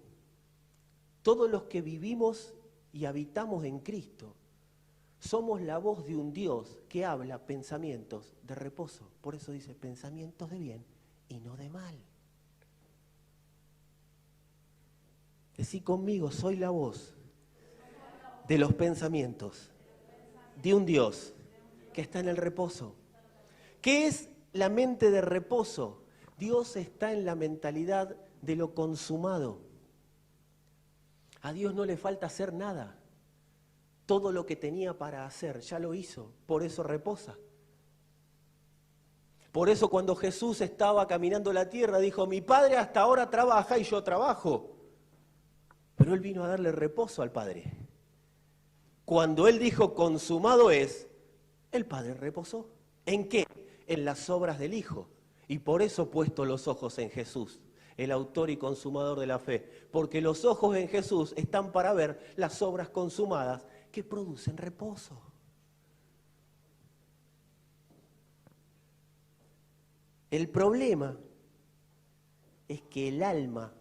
Todos los que vivimos y habitamos en Cristo somos la voz de un Dios que habla pensamientos de reposo. Por eso dice pensamientos de bien y no de mal. Decí conmigo, soy la voz de los pensamientos de un Dios que está en el reposo. ¿Qué es la mente de reposo? Dios está en la mentalidad de lo consumado. A Dios no le falta hacer nada. Todo lo que tenía para hacer ya lo hizo, por eso reposa. Por eso cuando Jesús estaba caminando la tierra dijo, mi Padre hasta ahora trabaja y yo trabajo. Pero Él vino a darle reposo al Padre. Cuando Él dijo consumado es, el Padre reposó. ¿En qué? En las obras del Hijo. Y por eso puesto los ojos en Jesús, el autor y consumador de la fe. Porque los ojos en Jesús están para ver las obras consumadas que producen reposo. El problema es que el alma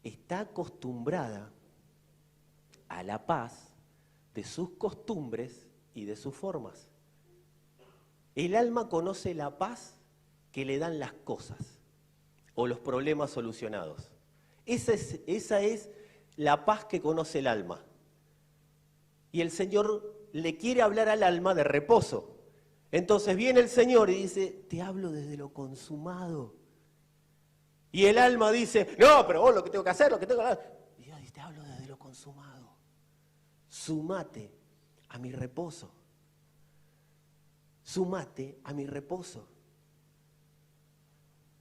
está acostumbrada a la paz de sus costumbres y de sus formas. El alma conoce la paz que le dan las cosas o los problemas solucionados. Esa es la paz que conoce el alma. Y el Señor le quiere hablar al alma de reposo. Entonces viene el Señor y dice, te hablo desde lo consumado. Y el alma dice, no, pero vos lo que tengo que hacer, lo que tengo que hacer. Y Dios dice, te hablo desde lo consumado. Sumate a mi reposo. Sumate a mi reposo.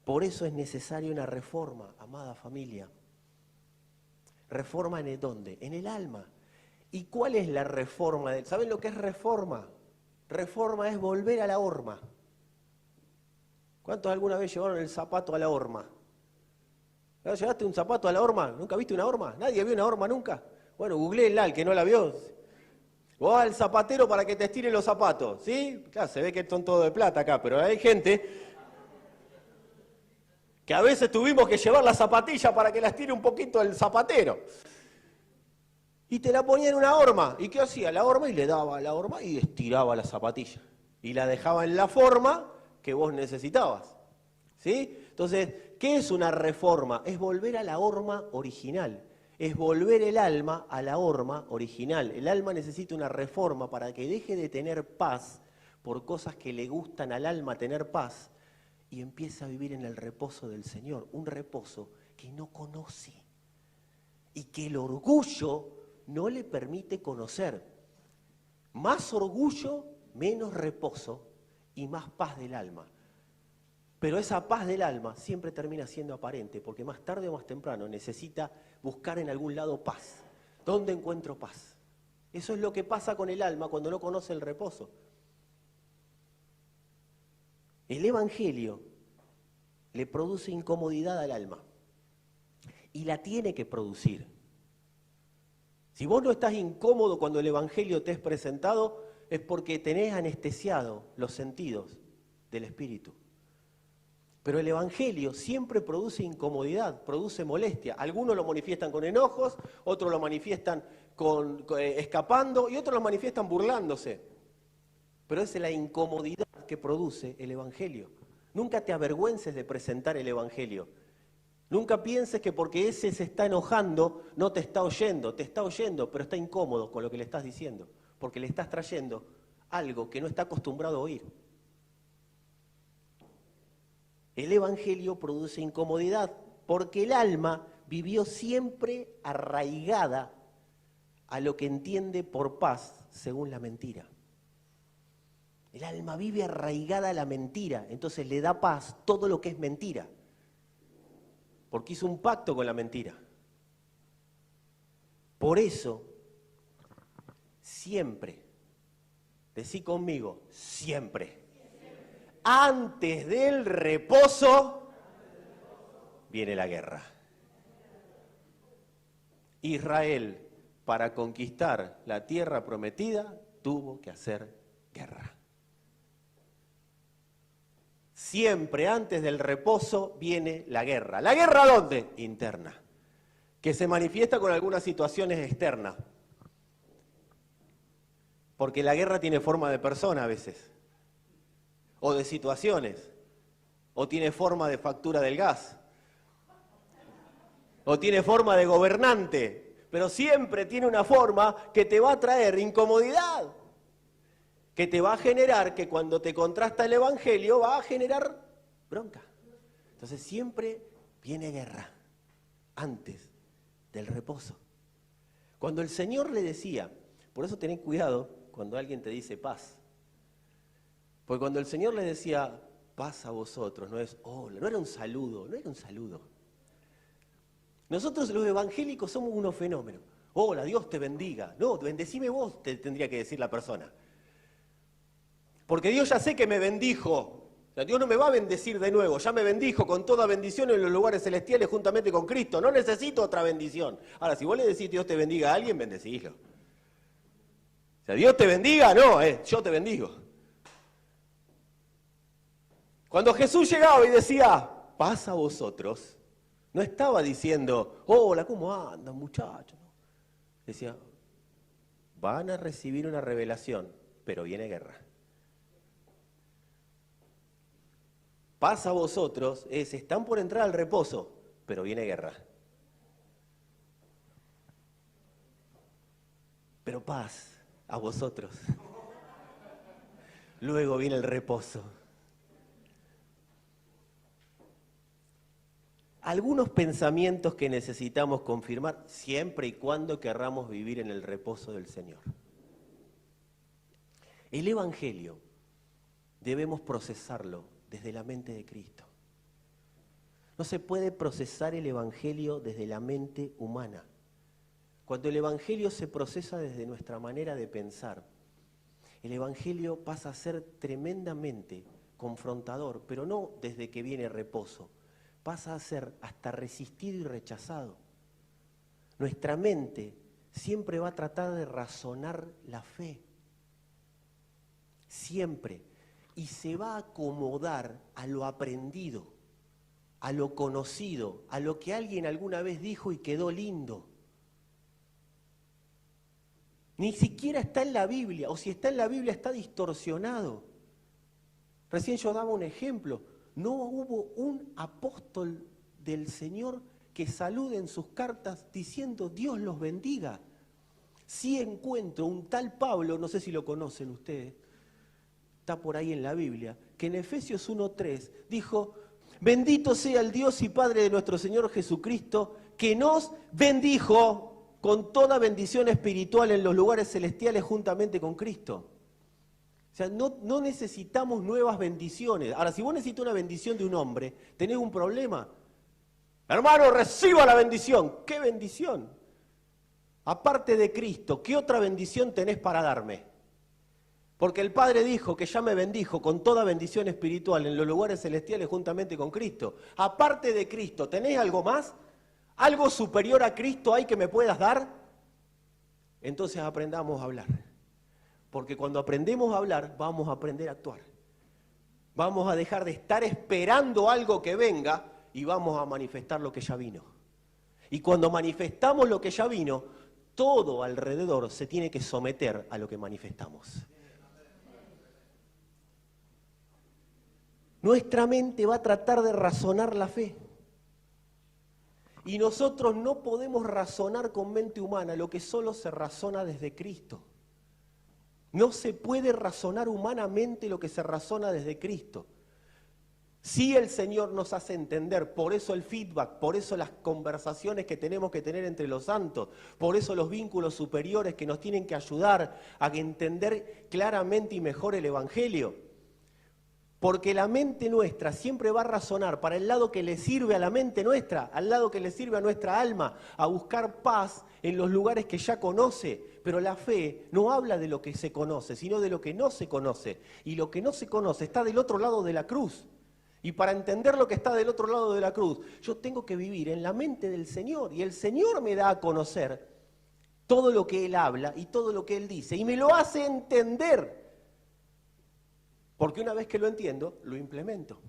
Por eso es necesaria una reforma, amada familia. ¿Reforma en el dónde? En el alma. ¿Y cuál es la reforma? ¿Saben lo que es reforma? Reforma es volver a la horma. ¿Cuántos alguna vez llevaron el zapato a la horma? ¿Llevaste un zapato a la horma? ¿Nunca viste una horma? ¿Nadie vio una horma nunca? Bueno, googleéla, el que no la vio. Vos al zapatero para que te estire los zapatos, ¿sí? Claro, se ve que son todos de plata acá, pero hay gente que a veces tuvimos que llevar la zapatilla para que la estire un poquito el zapatero. Y te la ponía en una horma. ¿Y qué hacía? La horma y le daba a la horma y estiraba la zapatilla. Y la dejaba en la forma que vos necesitabas. ¿Sí? Entonces, ¿qué es una reforma? Es volver a la horma original. Es volver el alma a la horma original. El alma necesita una reforma para que deje de tener paz por cosas que le gustan al alma tener paz y empiece a vivir en el reposo del Señor. Un reposo que no conoce y que el orgullo no le permite conocer. Más orgullo, menos reposo y más paz del alma. Pero esa paz del alma siempre termina siendo aparente, porque más tarde o más temprano necesita buscar en algún lado paz. ¿Dónde encuentro paz? Eso es lo que pasa con el alma cuando no conoce el reposo. El Evangelio le produce incomodidad al alma y la tiene que producir. Si vos no estás incómodo cuando el Evangelio te es presentado, es porque tenés anestesiado los sentidos del espíritu. Pero el Evangelio siempre produce incomodidad, produce molestia. Algunos lo manifiestan con enojos, otros lo manifiestan escapando y otros lo manifiestan burlándose. Pero es la incomodidad que produce el Evangelio. Nunca te avergüences de presentar el Evangelio. Nunca pienses que porque ese se está enojando no te está oyendo, pero está incómodo con lo que le estás diciendo, porque le estás trayendo algo que no está acostumbrado a oír. El Evangelio produce incomodidad porque el alma vivió siempre arraigada a lo que entiende por paz según la mentira. El alma vive arraigada a la mentira, entonces le da paz todo lo que es mentira, porque hizo un pacto con la mentira. Por eso, siempre, decí conmigo, siempre. Antes del reposo viene la guerra. Israel, para conquistar la tierra prometida, tuvo que hacer guerra. Siempre antes del reposo viene la guerra. ¿La guerra dónde? Interna. que se manifiesta con algunas situaciones externas. Porque la guerra tiene forma de persona a veces, o de situaciones, o tiene forma de factura del gas, o tiene forma de gobernante, pero siempre tiene una forma que te va a traer incomodidad, que te va a generar que cuando te contrasta el Evangelio va a generar bronca. Entonces siempre viene guerra antes del reposo. Cuando el Señor le decía, por eso tened cuidado cuando alguien te dice paz, porque cuando el Señor le decía paz a vosotros, no es hola, no era un saludo, no era un saludo. Nosotros los evangélicos somos unos fenómenos. Hola, Dios te bendiga. No, bendecime vos, te tendría que decir la persona. Porque Dios ya sé que me bendijo. O sea, Dios no me va a bendecir de nuevo, ya me bendijo con toda bendición en los lugares celestiales juntamente con Cristo. No necesito otra bendición. Ahora, si vos le decís Dios te bendiga a alguien, bendecílo. O sea, Dios te bendiga, no, yo te bendigo. Cuando Jesús llegaba y decía, paz a vosotros, no estaba diciendo, hola, ¿cómo andan, muchachos? Decía, van a recibir una revelación, pero viene guerra. Paz a vosotros están por entrar al reposo, pero viene guerra. Pero paz a vosotros. Luego viene el reposo. Algunos pensamientos que necesitamos confirmar siempre y cuando querramos vivir en el reposo del Señor. El Evangelio debemos procesarlo desde la mente de Cristo. No se puede procesar el Evangelio desde la mente humana. Cuando el Evangelio se procesa desde nuestra manera de pensar, el Evangelio pasa a ser tremendamente confrontador, pero no desde que viene reposo, pasa a ser hasta resistido y rechazado. Nuestra mente siempre va a tratar de razonar la fe, siempre, y se va a acomodar a lo aprendido, a lo conocido, a lo que alguien alguna vez dijo y quedó lindo. Ni siquiera está en la Biblia, o si está en la Biblia está distorsionado. Recién yo daba un ejemplo, no hubo un apóstol del Señor que salude en sus cartas diciendo Dios los bendiga. Sí encuentro un tal Pablo, no sé si lo conocen ustedes, está por ahí en la Biblia, que en Efesios 1:3 dijo, bendito sea el Dios y Padre de nuestro Señor Jesucristo, que nos bendijo con toda bendición espiritual en los lugares celestiales juntamente con Cristo. O sea, no necesitamos nuevas bendiciones. Ahora, si vos necesitas una bendición de un hombre, tenés un problema. Hermano, reciba la bendición. ¿Qué bendición? Aparte de Cristo, ¿qué otra bendición tenés para darme? Porque el Padre dijo que ya me bendijo con toda bendición espiritual en los lugares celestiales juntamente con Cristo. Aparte de Cristo, ¿tenés algo más? ¿Algo superior a Cristo hay que me puedas dar? Entonces aprendamos a hablar. Porque cuando aprendemos a hablar, vamos a aprender a actuar. Vamos a dejar de estar esperando algo que venga y vamos a manifestar lo que ya vino. Y cuando manifestamos lo que ya vino, todo alrededor se tiene que someter a lo que manifestamos. Nuestra mente va a tratar de razonar la fe. Y nosotros no podemos razonar con mente humana lo que solo se razona desde Cristo. No se puede razonar humanamente lo que se razona desde Cristo. Sí, el Señor nos hace entender, por eso el feedback, por eso las conversaciones que tenemos que tener entre los santos, por eso los vínculos superiores que nos tienen que ayudar a entender claramente y mejor el Evangelio. Porque la mente nuestra siempre va a razonar para el lado que le sirve a la mente nuestra, al lado que le sirve a nuestra alma, a buscar paz en los lugares que ya conoce. Pero la fe no habla de lo que se conoce, sino de lo que no se conoce. Y lo que no se conoce está del otro lado de la cruz. Y para entender lo que está del otro lado de la cruz, yo tengo que vivir en la mente del Señor. Y el Señor me da a conocer todo lo que Él habla y todo lo que Él dice. Y me lo hace entender. Porque una vez que lo entiendo, lo implemento.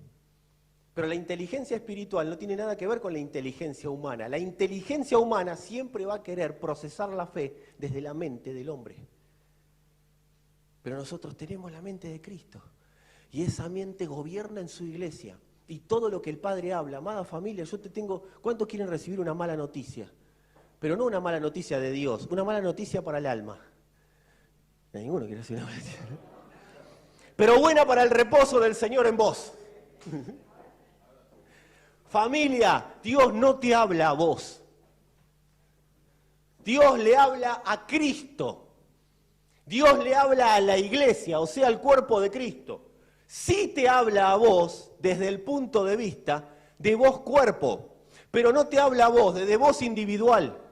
Pero la inteligencia espiritual no tiene nada que ver con la inteligencia humana. La inteligencia humana siempre va a querer procesar la fe desde la mente del hombre. Pero nosotros tenemos la mente de Cristo. Y esa mente gobierna en su iglesia. Y todo lo que el Padre habla, amada familia, yo te tengo... ¿Cuántos quieren recibir una mala noticia? Pero no una mala noticia de Dios, una mala noticia para el alma. Ninguno quiere recibir una mala noticia. Pero buena para el reposo del Señor en vos. Familia, Dios no te habla a vos. Dios le habla a Cristo. Dios le habla a la iglesia, o sea, al cuerpo de Cristo. Sí te habla a vos desde el punto de vista de vos cuerpo, pero no te habla a vos desde vos individual.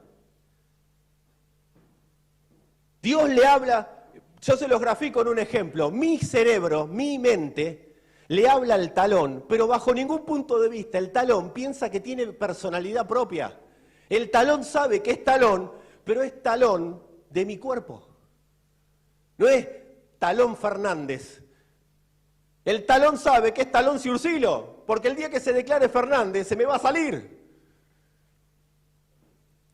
Dios le habla, yo se los grafico en un ejemplo, mi cerebro, mi mente, le habla al talón, pero bajo ningún punto de vista el talón piensa que tiene personalidad propia. El talón sabe que es talón, pero es talón de mi cuerpo. No es Talón Fernández. El talón sabe que es Talón Ciursilo, porque el día que se declare Fernández se me va a salir.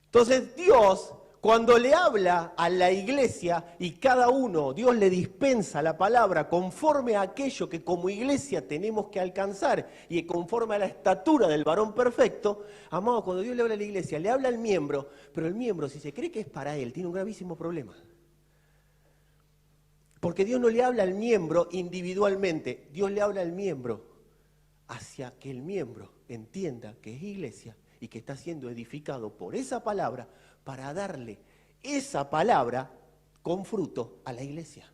Entonces Dios, cuando le habla a la iglesia y cada uno, Dios le dispensa la palabra conforme a aquello que como iglesia tenemos que alcanzar y conforme a la estatura del varón perfecto, amado, cuando Dios le habla a la iglesia, le habla al miembro, pero el miembro, si se cree que es para él, tiene un gravísimo problema. Porque Dios no le habla al miembro individualmente, Dios le habla al miembro hacia que el miembro entienda que es iglesia y que está siendo edificado por esa palabra para darle esa palabra con fruto a la iglesia.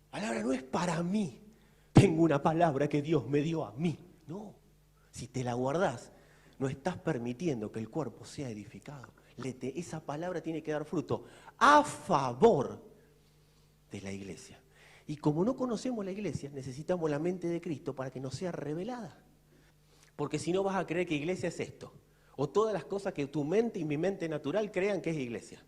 La palabra no es para mí, tengo una palabra que Dios me dio a mí. No, si te la guardás, no estás permitiendo que el cuerpo sea edificado. Esa palabra tiene que dar fruto a favor de la iglesia. Y como no conocemos la iglesia, necesitamos la mente de Cristo para que nos sea revelada. Porque si no vas a creer que iglesia es esto. O todas las cosas que tu mente y mi mente natural crean que es iglesia.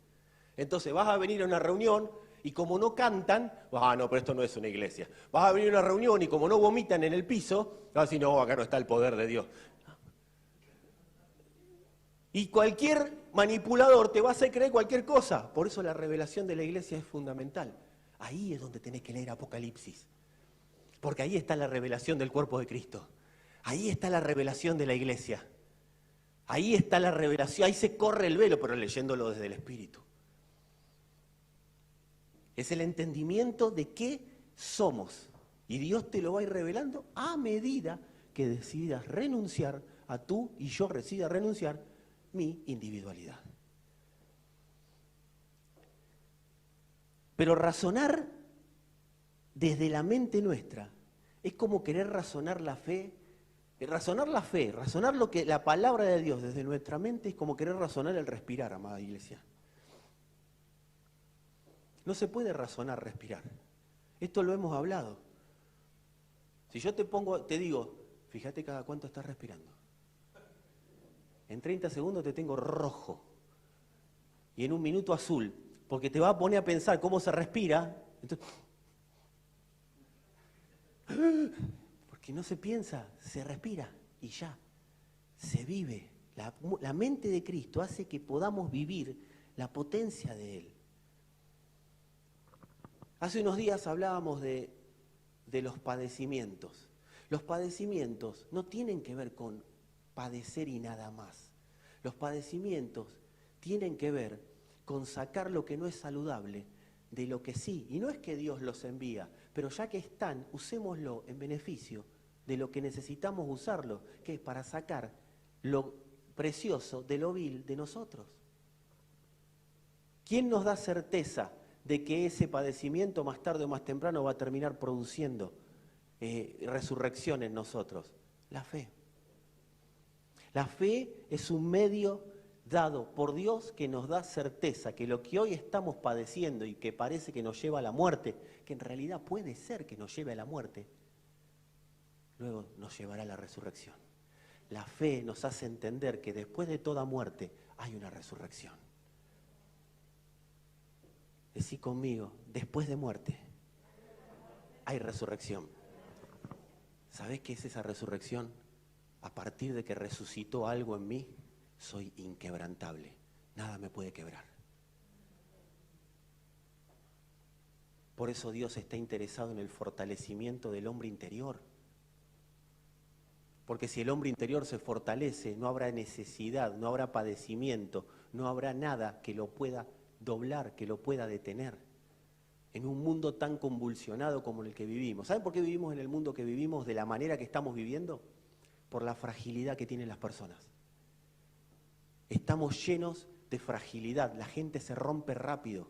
Entonces vas a venir a una reunión y como no cantan, no, pero esto no es una iglesia. Vas a venir a una reunión y como no vomitan en el piso, vas a decir, no, acá no está el poder de Dios. Y cualquier manipulador te va a hacer creer cualquier cosa. Por eso la revelación de la iglesia es fundamental. Ahí es donde tenés que leer Apocalipsis. Porque ahí está la revelación del cuerpo de Cristo. Ahí está la revelación de la iglesia. Ahí está la revelación, ahí se corre el velo, pero leyéndolo desde el Espíritu. Es el entendimiento de qué somos. Y Dios te lo va a ir revelando a medida que decidas renunciar a tú y yo decida renunciar mi individualidad. Pero razonar desde la mente nuestra es como querer razonar la fe. Razonar lo que la palabra de Dios desde nuestra mente es como querer razonar el respirar, amada iglesia. No se puede razonar respirar. Esto lo hemos hablado. Si yo te digo, fíjate cada cuánto estás respirando. En 30 segundos te tengo rojo y en un minuto azul, porque te va a poner a pensar cómo se respira. Entonces, porque no se piensa, se respira y ya, se vive. La mente de Cristo hace que podamos vivir la potencia de Él. Hace unos días hablábamos de los padecimientos. Los padecimientos no tienen que ver con padecer y nada más. Los padecimientos tienen que ver con sacar lo que no es saludable de lo que sí. Y no es que Dios los envía, pero ya que están, usémoslo en beneficio de lo que necesitamos usarlo, que es para sacar lo precioso de lo vil de nosotros. ¿Quién nos da certeza de que ese padecimiento más tarde o más temprano va a terminar produciendo resurrección en nosotros? La fe. La fe es un medio dado por Dios que nos da certeza que lo que hoy estamos padeciendo y que parece que nos lleva a la muerte, que en realidad puede ser que nos lleve a la muerte, luego nos llevará a la resurrección. La fe nos hace entender que después de toda muerte hay una resurrección. Decí conmigo, después de muerte hay resurrección. ¿Sabés qué es esa resurrección? A partir de que resucitó algo en mí, soy inquebrantable. Nada me puede quebrar. Por eso Dios está interesado en el fortalecimiento del hombre interior. Porque si el hombre interior se fortalece, no habrá necesidad, no habrá padecimiento, no habrá nada que lo pueda doblar, que lo pueda detener. En un mundo tan convulsionado como el que vivimos. ¿Saben por qué vivimos en el mundo que vivimos de la manera que estamos viviendo? Por la fragilidad que tienen las personas. Estamos llenos de fragilidad, la gente se rompe rápido.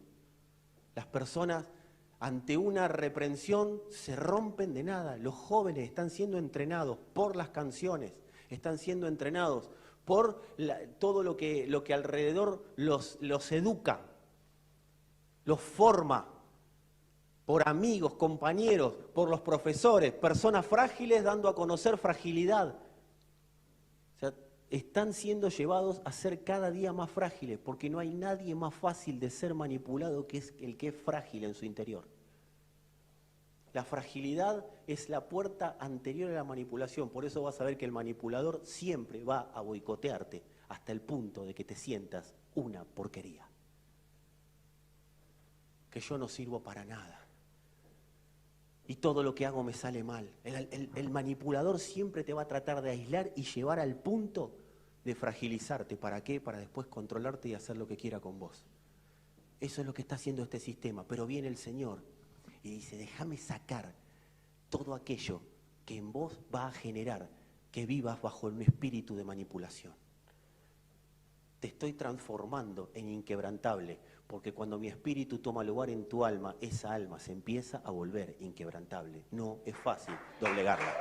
Las personas ante una reprensión se rompen de nada. Los jóvenes están siendo entrenados por las canciones, están siendo entrenados por todo lo que alrededor los educa, los forma, por amigos, compañeros, por los profesores, personas frágiles dando a conocer fragilidad. O sea, están siendo llevados a ser cada día más frágiles, porque no hay nadie más fácil de ser manipulado que es el que es frágil en su interior. La fragilidad es la puerta anterior a la manipulación, por eso vas a ver que el manipulador siempre va a boicotearte hasta el punto de que te sientas una porquería. Que yo no sirvo para nada. Y todo lo que hago me sale mal. El manipulador siempre te va a tratar de aislar y llevar al punto de fragilizarte. ¿Para qué? Para después controlarte y hacer lo que quiera con vos. Eso es lo que está haciendo este sistema. Pero viene el Señor y dice, déjame sacar todo aquello que en vos va a generar que vivas bajo un espíritu de manipulación. Te estoy transformando en inquebrantable, porque cuando mi espíritu toma lugar en tu alma, esa alma se empieza a volver inquebrantable. No es fácil doblegarla.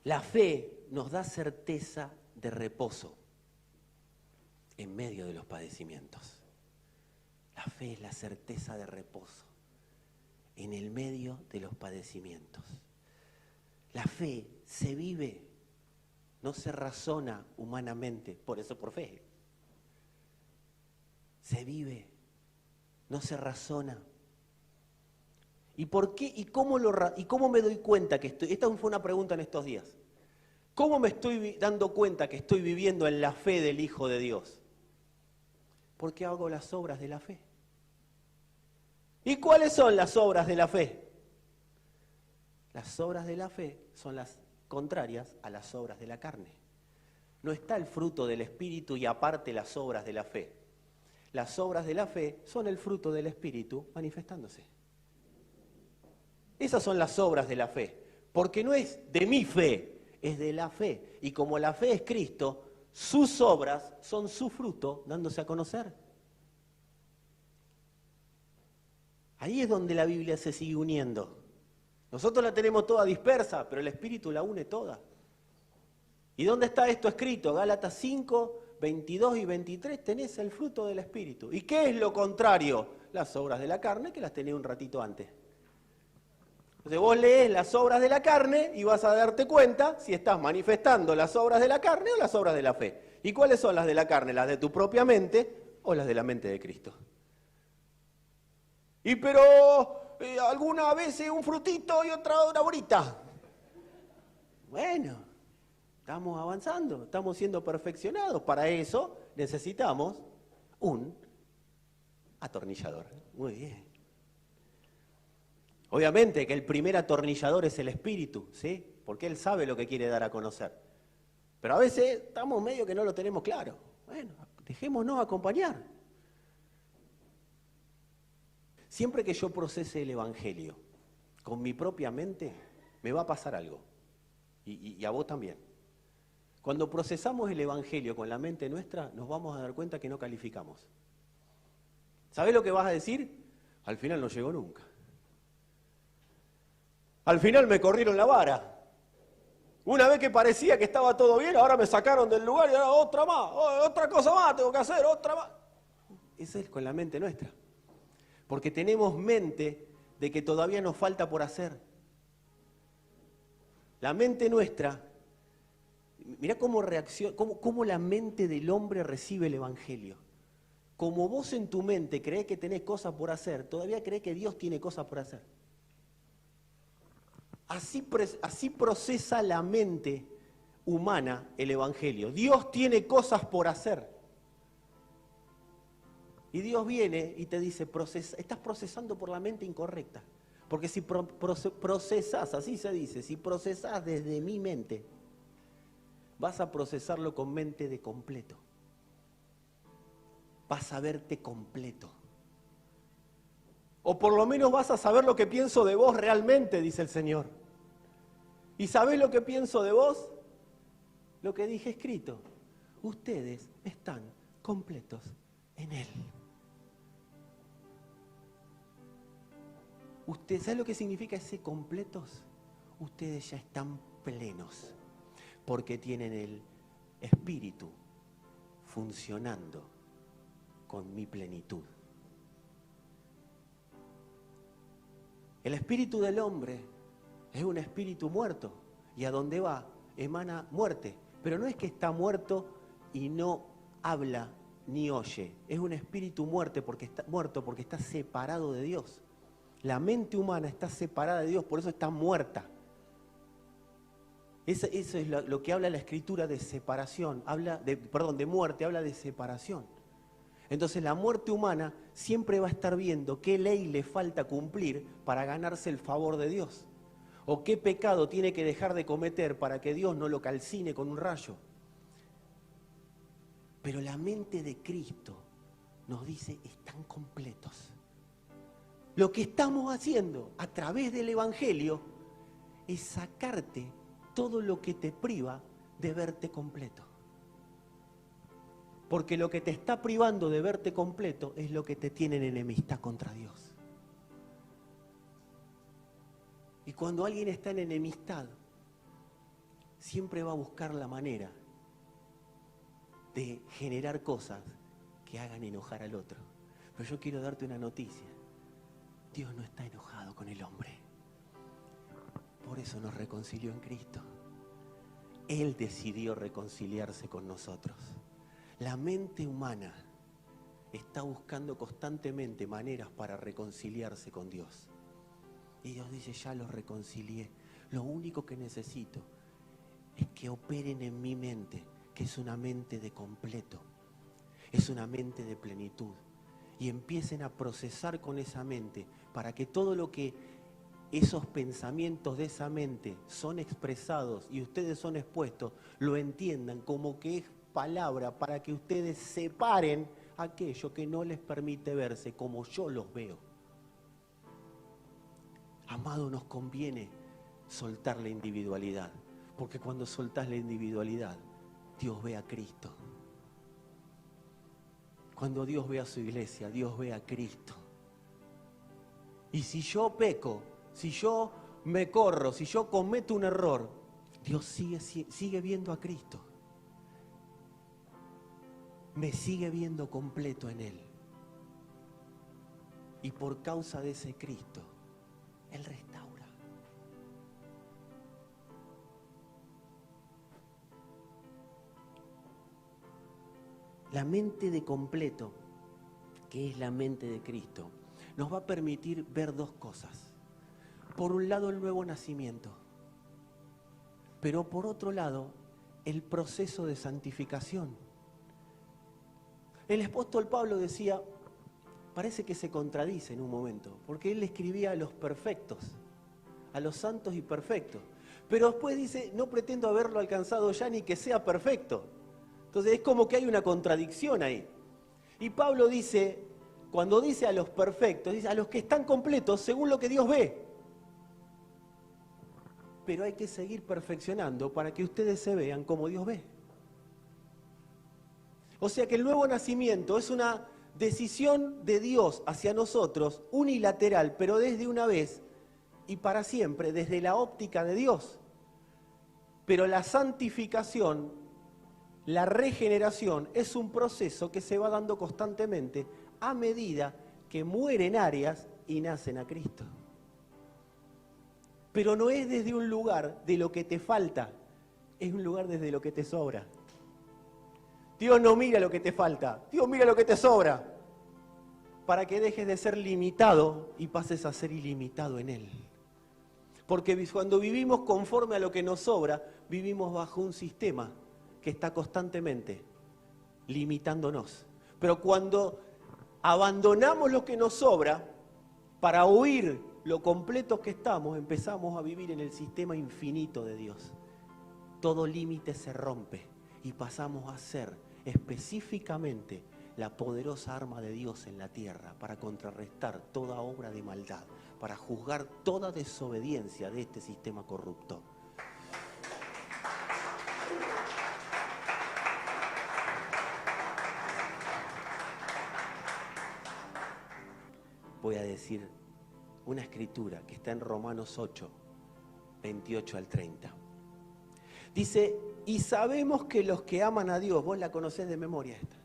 La fe nos da certeza de reposo en medio de los padecimientos. La fe es la certeza de reposo en el medio de los padecimientos. La fe se vive, no se razona humanamente, por eso por fe. Se vive, no se razona. ¿Y por qué? ¿Y cómo me doy cuenta que estoy? Esta fue una pregunta en estos días. ¿Cómo me estoy dando cuenta que estoy viviendo en la fe del Hijo de Dios? Porque hago las obras de la fe. ¿Y cuáles son las obras de la fe? Las obras de la fe son las contrarias a las obras de la carne. No está el fruto del Espíritu y aparte las obras de la fe. Las obras de la fe son el fruto del Espíritu manifestándose. Esas son las obras de la fe, porque no es de mi fe, es de la fe. Y como la fe es Cristo, sus obras son su fruto dándose a conocer. Ahí es donde la Biblia se sigue uniendo. Nosotros la tenemos toda dispersa, pero el Espíritu la une toda. ¿Y dónde está esto escrito? Gálatas 5, 22 y 23, tenés el fruto del Espíritu. ¿Y qué es lo contrario? Las obras de la carne, que las tenés un ratito antes. Entonces vos lees las obras de la carne y vas a darte cuenta si estás manifestando las obras de la carne o las obras de la fe. ¿Y cuáles son las de la carne? ¿Las de tu propia mente o las de la mente de Cristo? Y pero alguna vez un frutito y otra una bolita. Bueno, estamos avanzando, estamos siendo perfeccionados. Para eso necesitamos un atornillador. Muy bien. Obviamente que el primer atornillador es el Espíritu, ¿sí? Porque Él sabe lo que quiere dar a conocer. Pero a veces estamos medio que no lo tenemos claro. Bueno, dejémonos acompañar. Siempre que yo procese el Evangelio con mi propia mente, me va a pasar algo. Y a vos también. Cuando procesamos el Evangelio con la mente nuestra, nos vamos a dar cuenta que no calificamos. ¿Sabés lo que vas a decir? Al final no llegó nunca. Al final me corrieron la vara. Una vez que parecía que estaba todo bien, ahora me sacaron del lugar y ahora otra más, otra cosa más tengo que hacer, otra más. Eso es con la mente nuestra. Porque tenemos mente de que todavía nos falta por hacer. La mente nuestra, mirá cómo reacciona, cómo la mente del hombre recibe el Evangelio. como vos en tu mente creés que tenés cosas por hacer, todavía creés que Dios tiene cosas por hacer. Así procesa la mente humana el Evangelio. Dios tiene cosas por hacer. Y Dios viene y te dice, estás procesando por la mente incorrecta. Porque si procesás, así se dice, si procesás desde mi mente, vas a procesarlo con mente de completo. Vas a verte completo. O por lo menos vas a saber lo que pienso de vos realmente, dice el Señor. ¿Y sabés lo que pienso de vos? Lo que dije escrito. Ustedes están completos en Él. ¿Sabe lo que significa ese completos? Ustedes ya están plenos, porque tienen el Espíritu funcionando con mi plenitud. El espíritu del hombre es un espíritu muerto, y a donde va emana muerte, pero no es que está muerto y no habla ni oye, es un espíritu muerto porque está separado de Dios. La mente humana está separada de Dios, por eso está muerta. Eso es lo que habla la Escritura de separación, de muerte, habla de separación. Entonces la muerte humana siempre va a estar viendo qué ley le falta cumplir para ganarse el favor de Dios. O qué pecado tiene que dejar de cometer para que Dios no lo calcine con un rayo. Pero la mente de Cristo nos dice, están completos. Lo que estamos haciendo a través del Evangelio es sacarte todo lo que te priva de verte completo. Porque lo que te está privando de verte completo es lo que te tiene en enemistad contra Dios. Y cuando alguien está en enemistad, siempre va a buscar la manera de generar cosas que hagan enojar al otro. Pero yo quiero darte una noticia. Dios no está enojado con el hombre. Por eso nos reconcilió en Cristo. Él decidió reconciliarse con nosotros. La mente humana está buscando constantemente maneras para reconciliarse con Dios. Y Dios dice, ya los reconcilié. Lo único que necesito es que operen en mi mente, que es una mente de completo, es una mente de plenitud. Y empiecen a procesar con esa mente para que todo lo que esos pensamientos de esa mente son expresados y ustedes son expuestos, lo entiendan como que es palabra para que ustedes separen aquello que no les permite verse como yo los veo. Amado, nos conviene soltar la individualidad, porque cuando soltás la individualidad, Dios ve a Cristo. Cuando Dios ve a su iglesia, Dios ve a Cristo. Y si yo peco, si yo me corro, si yo cometo un error, Dios sigue viendo a Cristo. Me sigue viendo completo en Él. Y por causa de ese Cristo, Él restaura. La mente de completo, que es la mente de Cristo, nos va a permitir ver dos cosas. Por un lado, el nuevo nacimiento, pero por otro lado, el proceso de santificación. El apóstol Pablo decía, parece que se contradice en un momento, porque él escribía a los perfectos, a los santos y perfectos, pero después dice, no pretendo haberlo alcanzado ya ni que sea perfecto. Entonces es como que hay una contradicción ahí. Y Pablo dice, cuando dice a los perfectos, dice a los que están completos según lo que Dios ve. Pero hay que seguir perfeccionando para que ustedes se vean como Dios ve. O sea que el nuevo nacimiento es una decisión de Dios hacia nosotros, unilateral, pero desde una vez y para siempre, desde la óptica de Dios. Pero la santificación, la regeneración, es un proceso que se va dando constantemente a medida que mueren áreas y nacen a Cristo. Pero no es desde un lugar de lo que te falta, es un lugar desde lo que te sobra. Dios no mira lo que te falta, Dios mira lo que te sobra, para que dejes de ser limitado y pases a ser ilimitado en Él. Porque cuando vivimos conforme a lo que nos sobra, vivimos bajo un sistema que está constantemente limitándonos. Pero cuando abandonamos lo que nos sobra para huir lo completos que estamos, empezamos a vivir en el sistema infinito de Dios. Todo límite se rompe y pasamos a ser específicamente la poderosa arma de Dios en la tierra para contrarrestar toda obra de maldad, para juzgar toda desobediencia de este sistema corrupto. Voy a decir una escritura que está en Romanos 8, 28 al 30. Dice, y sabemos que los que aman a Dios, vos la conocés de memoria esta,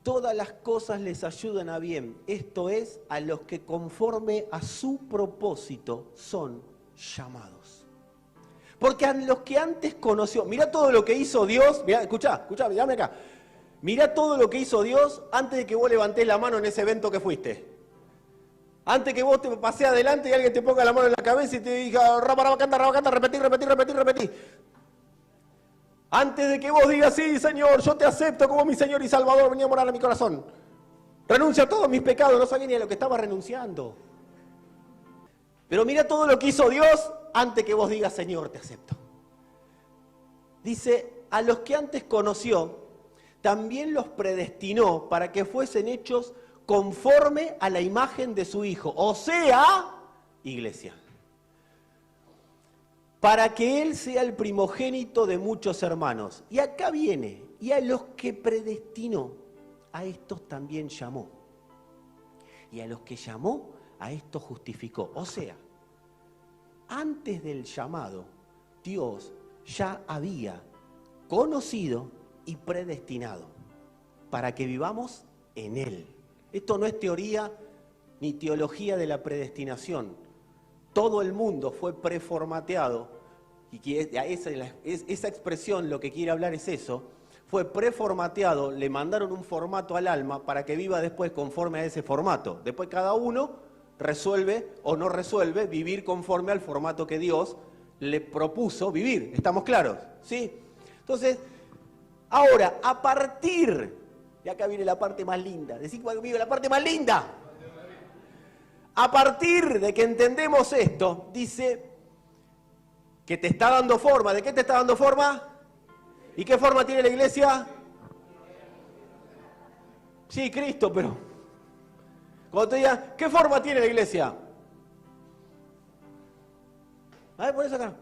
todas las cosas les ayudan a bien, esto es, a los que conforme a su propósito son llamados. Porque a los que antes conoció, mirá todo lo que hizo Dios, mirá, escuchá, mirame acá, mirá todo lo que hizo Dios antes de que vos levantés la mano en ese evento que fuiste. Antes que vos te pases adelante y alguien te ponga la mano en la cabeza y te diga, rabacanta, repetí. Antes de que vos digas, sí, Señor, yo te acepto como mi Señor y Salvador, venía a morar en mi corazón. Renuncio a todos mis pecados, no sabía ni a lo que estaba renunciando. Pero mira todo lo que hizo Dios antes que vos digas, Señor, te acepto. Dice, a los que antes conoció, también los predestinó para que fuesen hechos conforme a la imagen de su Hijo, o sea, iglesia. Para que Él sea el primogénito de muchos hermanos. Y acá viene, y a los que predestinó, a estos también llamó. Y a los que llamó, a estos justificó. O sea, antes del llamado, Dios ya había conocido y predestinado para que vivamos en Él. Esto no es teoría ni teología de la predestinación. Todo el mundo fue preformateado, y que esa expresión lo que quiere hablar es eso, fue preformateado, le mandaron un formato al alma para que viva después conforme a ese formato. Después cada uno resuelve o no resuelve vivir conforme al formato que Dios le propuso vivir. ¿Estamos claros? ¿Sí? Entonces, ahora, a partir, y acá viene la parte más linda, decir conmigo la parte más linda. A partir de que entendemos esto, dice que te está dando forma. ¿De qué te está dando forma? ¿Y qué forma tiene la iglesia? Sí, Cristo, pero cuando te diga, ¿qué forma tiene la iglesia? A ver, pon eso acá.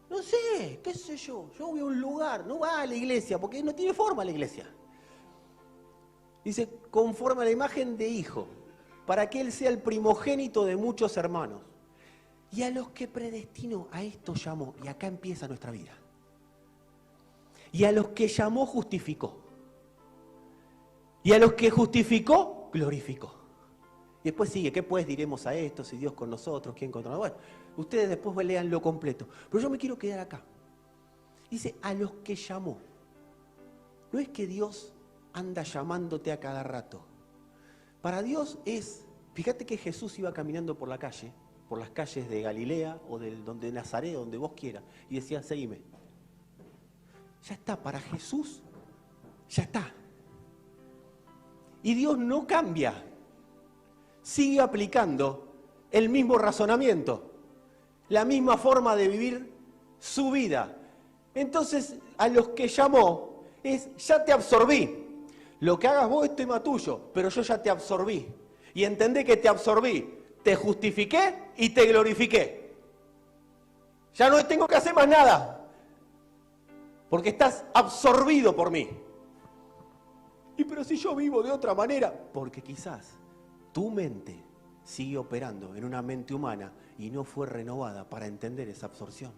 No sé, qué sé yo voy a un lugar, no va a la iglesia, porque no tiene forma la iglesia. Dice, conforme a la imagen de Hijo, para que Él sea el primogénito de muchos hermanos. Y a los que predestinó, a esto llamó. Y acá empieza nuestra vida. Y a los que llamó, justificó. Y a los que justificó, glorificó. Y después sigue, ¿qué pues diremos a esto? Si Dios con nosotros, ¿quién contra nosotros? Bueno, ustedes después lean lo completo. Pero yo me quiero quedar acá. Dice, a los que llamó. No es que Dios anda llamándote a cada rato. Para Dios es, fíjate que Jesús iba caminando por la calle, por las calles de Galilea o de Nazaret, donde vos quieras, y decía, seguime. Ya está, para Jesús, ya está. Y Dios no cambia, sigue aplicando el mismo razonamiento, la misma forma de vivir su vida. Entonces, a los que llamó, es, ya te absorbí. Lo que hagas vos es tema tuyo, pero yo ya te absorbí. Y entendé que te absorbí, te justifiqué y te glorifiqué. Ya no tengo que hacer más nada, porque estás absorbido por mí. Y pero si yo vivo de otra manera, porque quizás tu mente sigue operando en una mente humana y no fue renovada para entender esa absorción.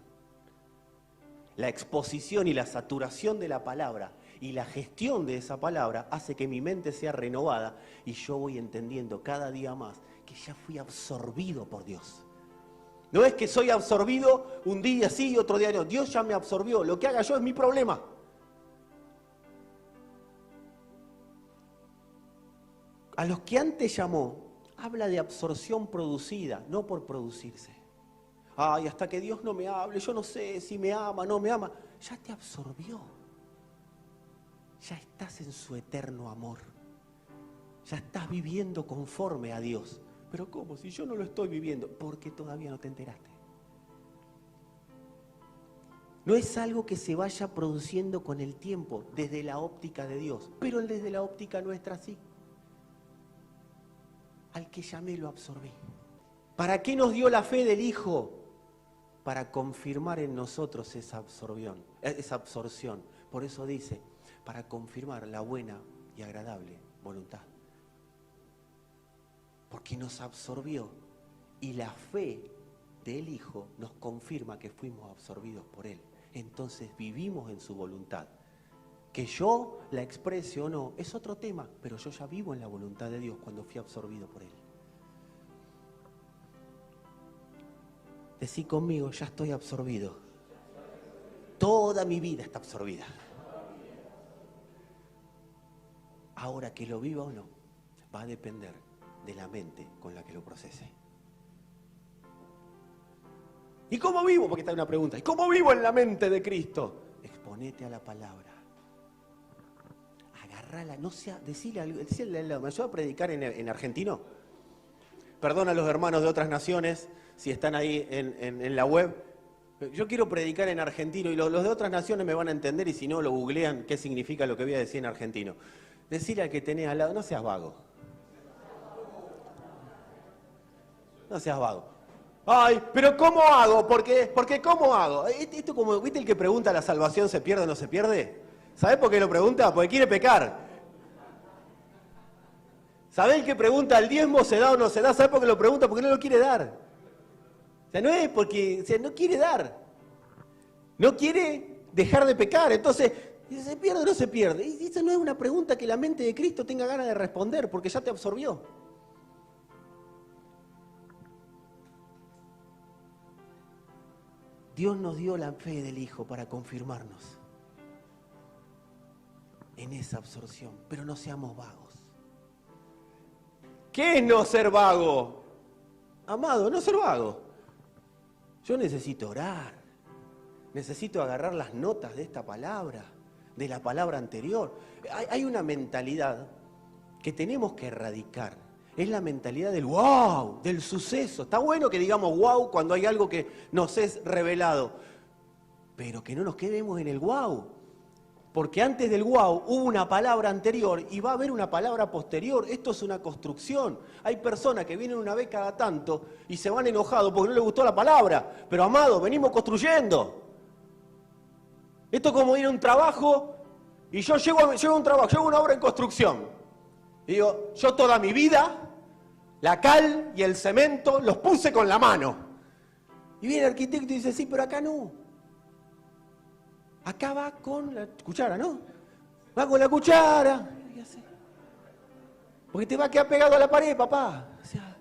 La exposición y la saturación de la palabra y la gestión de esa palabra hace que mi mente sea renovada y yo voy entendiendo cada día más que ya fui absorbido por Dios. No es que soy absorbido un día sí y otro día no. Dios ya me absorbió. Lo que haga yo es mi problema. A los que antes llamó, habla de absorción producida, no por producirse. Ay, hasta que Dios no me hable, yo no sé si me ama, no me ama. Ya te absorbió. Ya estás en su eterno amor. Ya estás viviendo conforme a Dios. Pero ¿cómo? Si yo no lo estoy viviendo. Porque todavía no te enteraste. No es algo que se vaya produciendo con el tiempo, desde la óptica de Dios. Pero desde la óptica nuestra sí. Al que llamé lo absorbí. ¿Para qué nos dio la fe del Hijo? Para confirmar en nosotros esa absorción. Por eso dice, para confirmar la buena y agradable voluntad. Porque nos absorbió y la fe del Hijo nos confirma que fuimos absorbidos por Él. Entonces vivimos en su voluntad. Que yo la exprese o no es otro tema, pero yo ya vivo en la voluntad de Dios cuando fui absorbido por Él. Decí conmigo, ya estoy absorbido. Toda mi vida está absorbida. Ahora que lo viva o no, va a depender de la mente con la que lo procese. ¿Y cómo vivo? Porque está una pregunta. ¿Y cómo vivo en la mente de Cristo? Exponete a la palabra. Agarrala, no sea, decile algo. ¿Me ayuda a predicar en argentino? Perdón a los hermanos de otras naciones, si están ahí en la web. Yo quiero predicar en argentino y los de otras naciones me van a entender y si no lo googlean qué significa lo que voy a decir en argentino. Decile al que tenés al lado, no seas vago. No seas vago. Ay, pero ¿cómo hago? Porque ¿cómo hago? Esto como, ¿viste el que pregunta la salvación se pierde o no se pierde? ¿Sabés por qué lo pregunta? Porque quiere pecar. ¿Sabés el que pregunta el diezmo se da o no se da? ¿Sabés por qué lo pregunta? Porque no lo quiere dar. O sea, no es porque, o sea, no quiere dar. No quiere dejar de pecar. Entonces, ¿se pierde o no se pierde? Y esa no es una pregunta que la mente de Cristo tenga ganas de responder, porque ya te absorbió. Dios nos dio la fe del Hijo para confirmarnos en esa absorción, pero no seamos vagos. ¿Qué es no ser vago? Amado, no ser vago. Yo necesito orar, necesito agarrar las notas de esta palabra, de la palabra anterior. Hay una mentalidad que tenemos que erradicar. Es la mentalidad del wow, del suceso. Está bueno que digamos wow cuando hay algo que nos es revelado, pero que no nos quedemos en el wow. Porque antes del wow hubo una palabra anterior y va a haber una palabra posterior. Esto es una construcción. Hay personas que vienen una vez cada tanto y se van enojados porque no les gustó la palabra. Pero amado, venimos construyendo. Esto es como ir a un trabajo y yo llego a un trabajo, llego a una obra en construcción. Y digo, yo toda mi vida, la cal y el cemento los puse con la mano. Y viene el arquitecto y dice, sí, pero acá no. Acá va con la cuchara, ¿no? Va con la cuchara. Porque te va a quedar pegado a la pared, papá. O sea,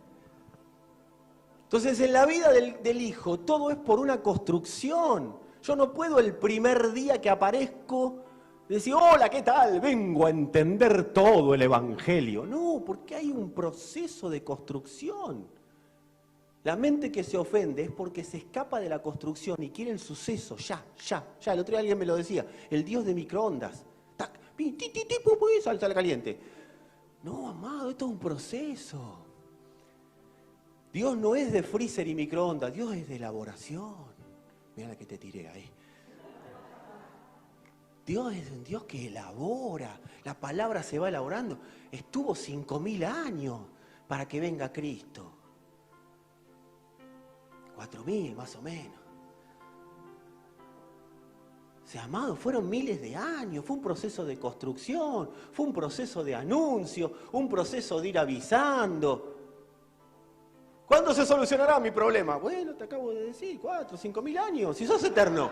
entonces, en la vida del hijo, todo es por una construcción. Yo no puedo el primer día que aparezco decir, hola, ¿qué tal? Vengo a entender todo el evangelio. No, porque hay un proceso de construcción. La mente que se ofende es porque se escapa de la construcción y quiere el suceso, ya. El otro día alguien me lo decía, el Dios de microondas. Tac, sale caliente. No, amado, esto es un proceso. Dios no es de freezer y microondas, Dios es de elaboración. Mira la que te tiré ahí. Dios es un Dios que elabora, la palabra se va elaborando. Estuvo 5.000 años para que venga Cristo. 4.000 más o menos. O sea, amado, fueron miles de años, fue un proceso de construcción, fue un proceso de anuncio, un proceso de ir avisando. ¿Cuándo se solucionará mi problema? Bueno, te acabo de decir, 4, 5.000 años, si sos eterno.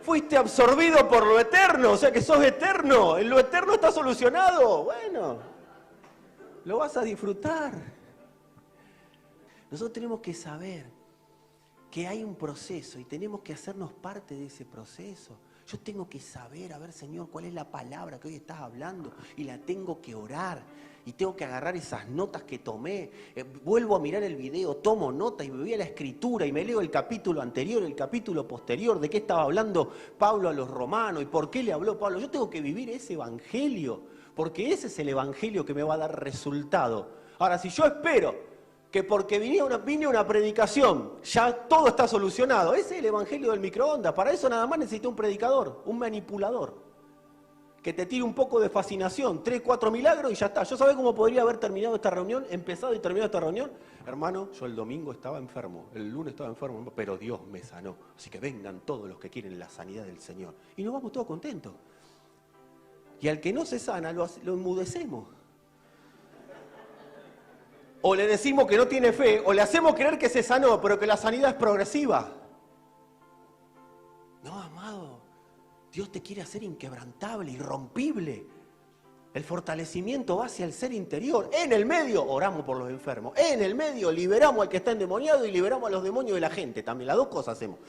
Fuiste absorbido por lo eterno, o sea que sos eterno, en lo eterno está solucionado. Bueno, lo vas a disfrutar. Nosotros tenemos que saber que hay un proceso y tenemos que hacernos parte de ese proceso. Yo tengo que saber, a ver, Señor, cuál es la palabra que hoy estás hablando y la tengo que orar. Y tengo que agarrar esas notas que tomé, vuelvo a mirar el video, tomo nota y me voy a la escritura y me leo el capítulo anterior, el capítulo posterior, de qué estaba hablando Pablo a los romanos y por qué le habló Pablo. Yo tengo que vivir ese evangelio, porque ese es el evangelio que me va a dar resultado. Ahora, si yo espero que porque vine una predicación, ya todo está solucionado, ese es el evangelio del microondas. Para eso nada más necesito un predicador, un manipulador, que te tire un poco de fascinación, 3, 4 milagros y ya está. ¿Yo sabés cómo podría haber terminado esta reunión, empezado y terminado esta reunión? Hermano, yo el domingo estaba enfermo, el lunes estaba enfermo, pero Dios me sanó. Así que vengan todos los que quieren la sanidad del Señor. Y nos vamos todos contentos. Y al que no se sana, lo enmudecemos. O le decimos que no tiene fe, o le hacemos creer que se sanó, pero que la sanidad es progresiva. No, amado. Dios te quiere hacer inquebrantable, irrompible. El fortalecimiento va hacia el ser interior. En el medio oramos por los enfermos. En el medio liberamos al que está endemoniado y liberamos a los demonios de la gente. También las dos cosas hacemos.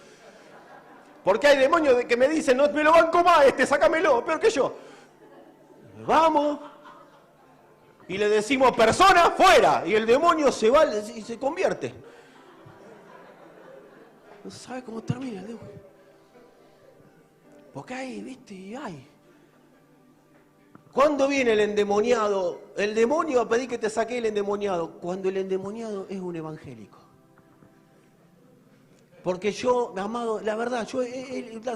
Porque hay demonios que me dicen, no me lo banco más, sácamelo, peor que yo. Vamos. Y le decimos, persona, fuera. Y el demonio se va y se convierte. No sabe cómo termina el demonio. Porque hay, viste, hay. ¿Cuándo viene el endemoniado? El demonio a pedir que te saque el endemoniado. Cuando el endemoniado es un evangélico. Porque yo, amado, la verdad,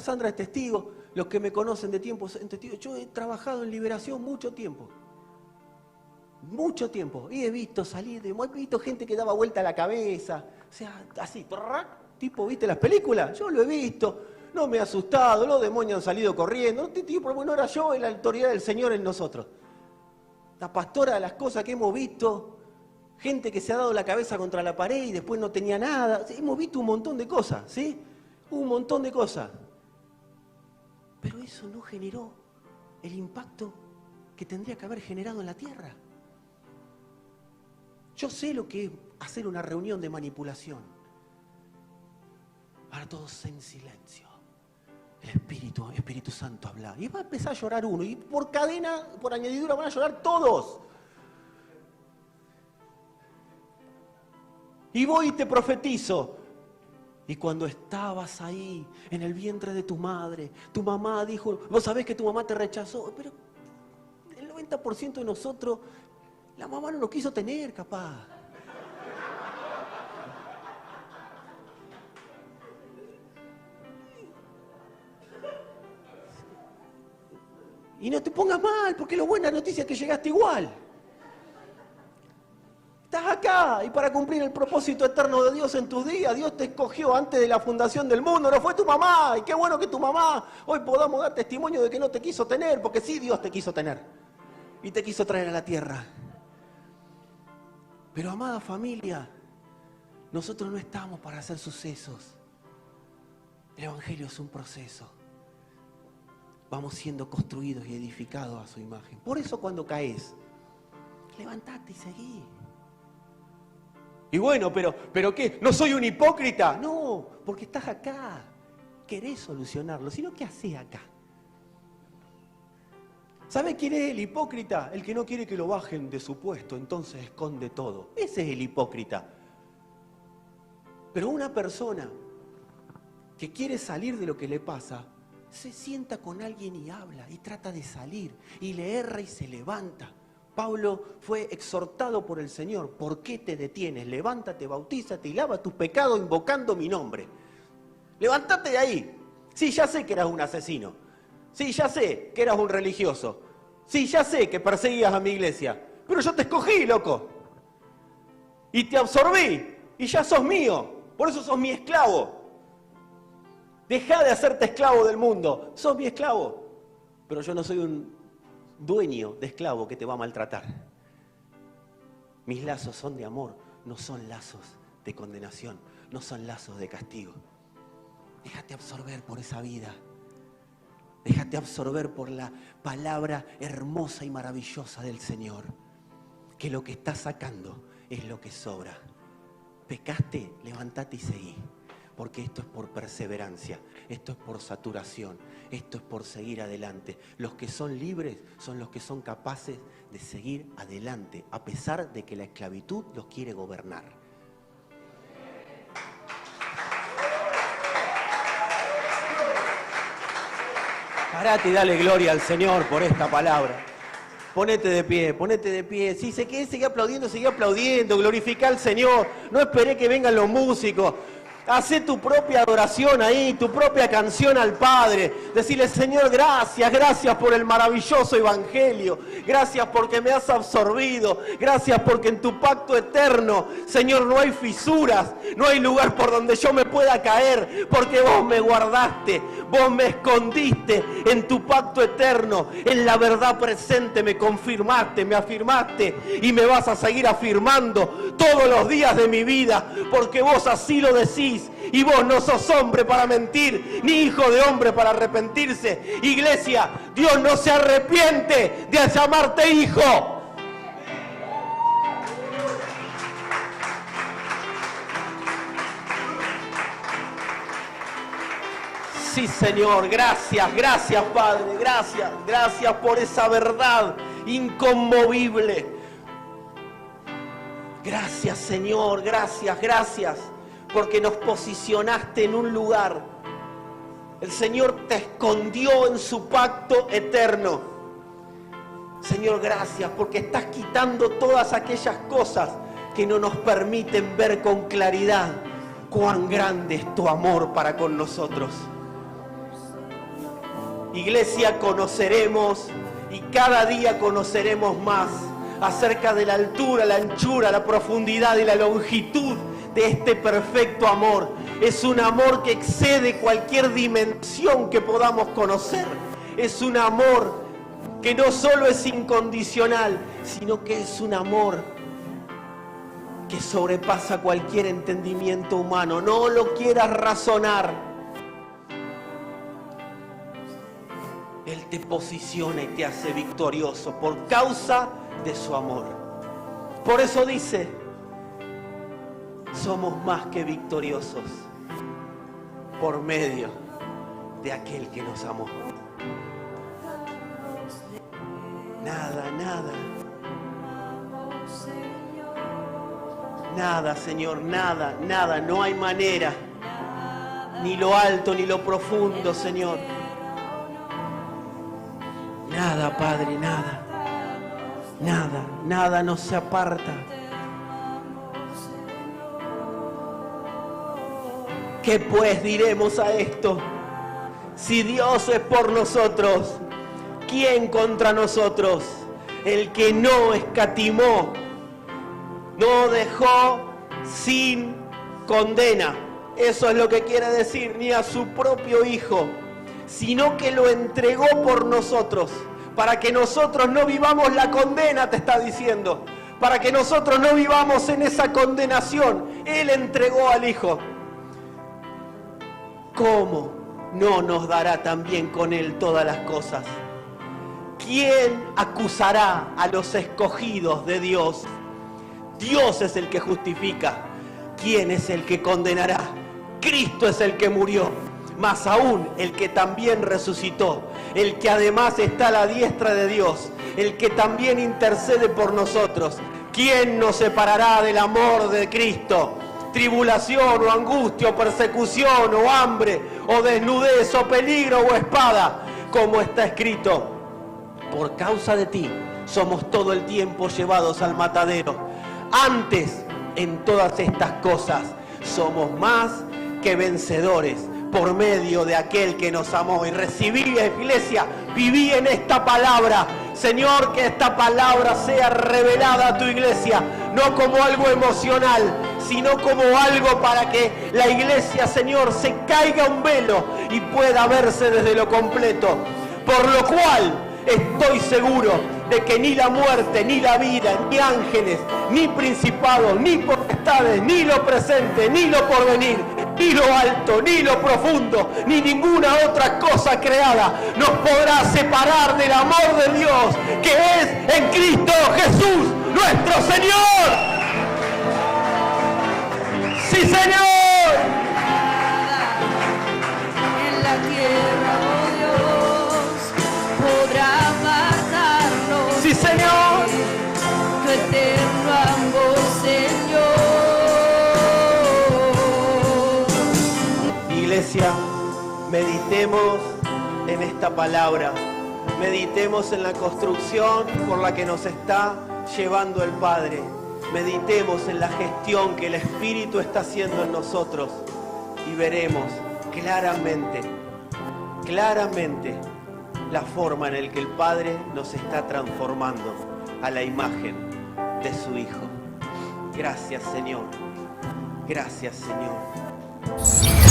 Sandra es testigo, los que me conocen de tiempo son testigos. Yo he trabajado en liberación mucho tiempo. Mucho tiempo. Y he visto salir, he visto gente que daba vuelta a la cabeza. O sea, así, tipo, ¿viste las películas? Yo lo he visto. No me he asustado, los demonios han salido corriendo. No era yo, es la autoridad del Señor en nosotros. La pastora de las cosas que hemos visto, gente que se ha dado la cabeza contra la pared y después no tenía nada. Hemos visto un montón de cosas, ¿sí? Un montón de cosas. Pero eso no generó el impacto que tendría que haber generado en la tierra. Yo sé lo que es hacer una reunión de manipulación. Ahora todos en silencio. El Espíritu Santo habla. Y va a empezar a llorar uno. Y por cadena, por añadidura, van a llorar todos. Y voy y te profetizo. Y cuando estabas ahí, en el vientre de tu madre, tu mamá dijo, vos sabés que tu mamá te rechazó. Pero el 90% de nosotros, la mamá no lo quiso tener, capaz. Y no te pongas mal, porque lo buena noticia es que llegaste igual. Estás acá y para cumplir el propósito eterno de Dios en tus días, Dios te escogió antes de la fundación del mundo, no fue tu mamá. Y qué bueno que tu mamá hoy podamos dar testimonio de que no te quiso tener, porque sí Dios te quiso tener y te quiso traer a la tierra. Pero amada familia, nosotros no estamos para hacer sucesos. El Evangelio es un proceso. Vamos siendo construidos y edificados a su imagen. Por eso cuando caes, levantate y seguí. Y bueno, pero ¿qué? ¿No soy un hipócrita? No, porque estás acá. Querés solucionarlo, sino ¿qué haces acá? ¿Sabe quién es el hipócrita? El que no quiere que lo bajen de su puesto, entonces esconde todo. Ese es el hipócrita. Pero una persona que quiere salir de lo que le pasa, se sienta con alguien y habla y trata de salir y le erra y se levanta. Pablo fue exhortado por el Señor. ¿Por qué te detienes? Levántate, bautízate y lava tus pecados invocando mi nombre. Levántate de ahí. Sí, ya sé que eras un asesino. Sí, ya sé que eras un religioso. Sí, ya sé que perseguías a mi iglesia. Pero yo te escogí, loco. Y te absorbí. Y ya sos mío. Por eso sos mi esclavo. Dejá de hacerte esclavo del mundo. Sos mi esclavo. Pero yo no soy un dueño de esclavo que te va a maltratar. Mis lazos son de amor, no son lazos de condenación, no son lazos de castigo. Déjate absorber por esa vida. Déjate absorber por la palabra hermosa y maravillosa del Señor. Que lo que estás sacando es lo que sobra. Pecaste, levántate y seguí. porque esto es por perseverancia, esto es por saturación, esto es por seguir adelante. Los que son libres son los que son capaces de seguir adelante, a pesar de que la esclavitud los quiere gobernar. Parate y dale gloria al Señor por esta palabra. Ponete de pie, ponete de pie. Si se quiere seguir aplaudiendo, glorifica al Señor. No esperé que vengan los músicos. Hacé tu propia adoración ahí, tu propia canción al Padre. Decirle, Señor, gracias por el maravilloso evangelio. Gracias porque me has absorbido. Gracias porque en tu pacto eterno, Señor, no hay fisuras. No hay lugar por donde yo me pueda caer. Porque vos me guardaste, vos me escondiste en tu pacto eterno. En la verdad presente me confirmaste, me afirmaste y me vas a seguir afirmando todos los días de mi vida. Porque vos así lo decís. Y vos no sos hombre para mentir, ni hijo de hombre para arrepentirse. Iglesia, Dios no se arrepiente de llamarte hijo. Sí, Señor, gracias Padre, gracias por esa verdad inconmovible. Gracias, Señor, gracias. Porque nos posicionaste en un lugar. El Señor te escondió en su pacto eterno. Señor, gracias porque estás quitando todas aquellas cosas que no nos permiten ver con claridad cuán grande es tu amor para con nosotros. Iglesia, conoceremos y cada día conoceremos más acerca de la altura, la anchura, la profundidad y la longitud de este perfecto amor. Es un amor que excede cualquier dimensión que podamos conocer. Es un amor que no solo es incondicional, sino que es un amor que sobrepasa cualquier entendimiento humano. No lo quieras razonar. Él te posiciona y te hace victorioso por causa de su amor. Por eso dice, somos más que victoriosos por medio de aquel que nos amó. Nada, Señor, nada, no hay manera, ni lo alto ni lo profundo, Señor. Nada, Padre, nada nos se aparta. ¿Qué pues diremos a esto? Si Dios es por nosotros, ¿quién contra nosotros? El que no escatimó, no dejó sin condena. Eso es lo que quiere decir, ni a su propio Hijo, sino que lo entregó por nosotros, para que nosotros no vivamos la condena, te está diciendo, para que nosotros no vivamos en esa condenación. Él entregó al Hijo. ¿Cómo no nos dará también con Él todas las cosas? ¿Quién acusará a los escogidos de Dios? Dios es el que justifica. ¿Quién es el que condenará? Cristo es el que murió, más aún el que también resucitó, el que además está a la diestra de Dios, el que también intercede por nosotros. ¿Quién nos separará del amor de Cristo? Tribulación o angustia o persecución o hambre o desnudez o peligro o espada, como está escrito, por causa de ti somos todo el tiempo llevados al matadero. Antes, en todas estas cosas, somos más que vencedores por medio de aquel que nos amó. Y recibí, iglesia, viví en esta palabra. Señor, que esta palabra sea revelada a tu iglesia, no como algo emocional, sino como algo para que la iglesia, Señor, se caiga un velo y pueda verse desde lo completo. Por lo cual estoy seguro de que ni la muerte, ni la vida, ni ángeles, ni principados, ni potestades, ni lo presente, ni lo porvenir, ni lo alto, ni lo profundo, ni ninguna otra cosa creada nos podrá separar del amor de Dios que es en Cristo Jesús, nuestro Señor. ¡Sí, Señor! tierra, oh Dios, podrá matarnos. Sí, Señor. Tu eterno amor, Señor. Iglesia, meditemos en esta palabra. Meditemos en la construcción por la que nos está llevando el Padre. Meditemos en la gestión que el Espíritu está haciendo en nosotros y veremos claramente la forma en la que el Padre nos está transformando a la imagen de su Hijo. Gracias, Señor. Gracias, Señor.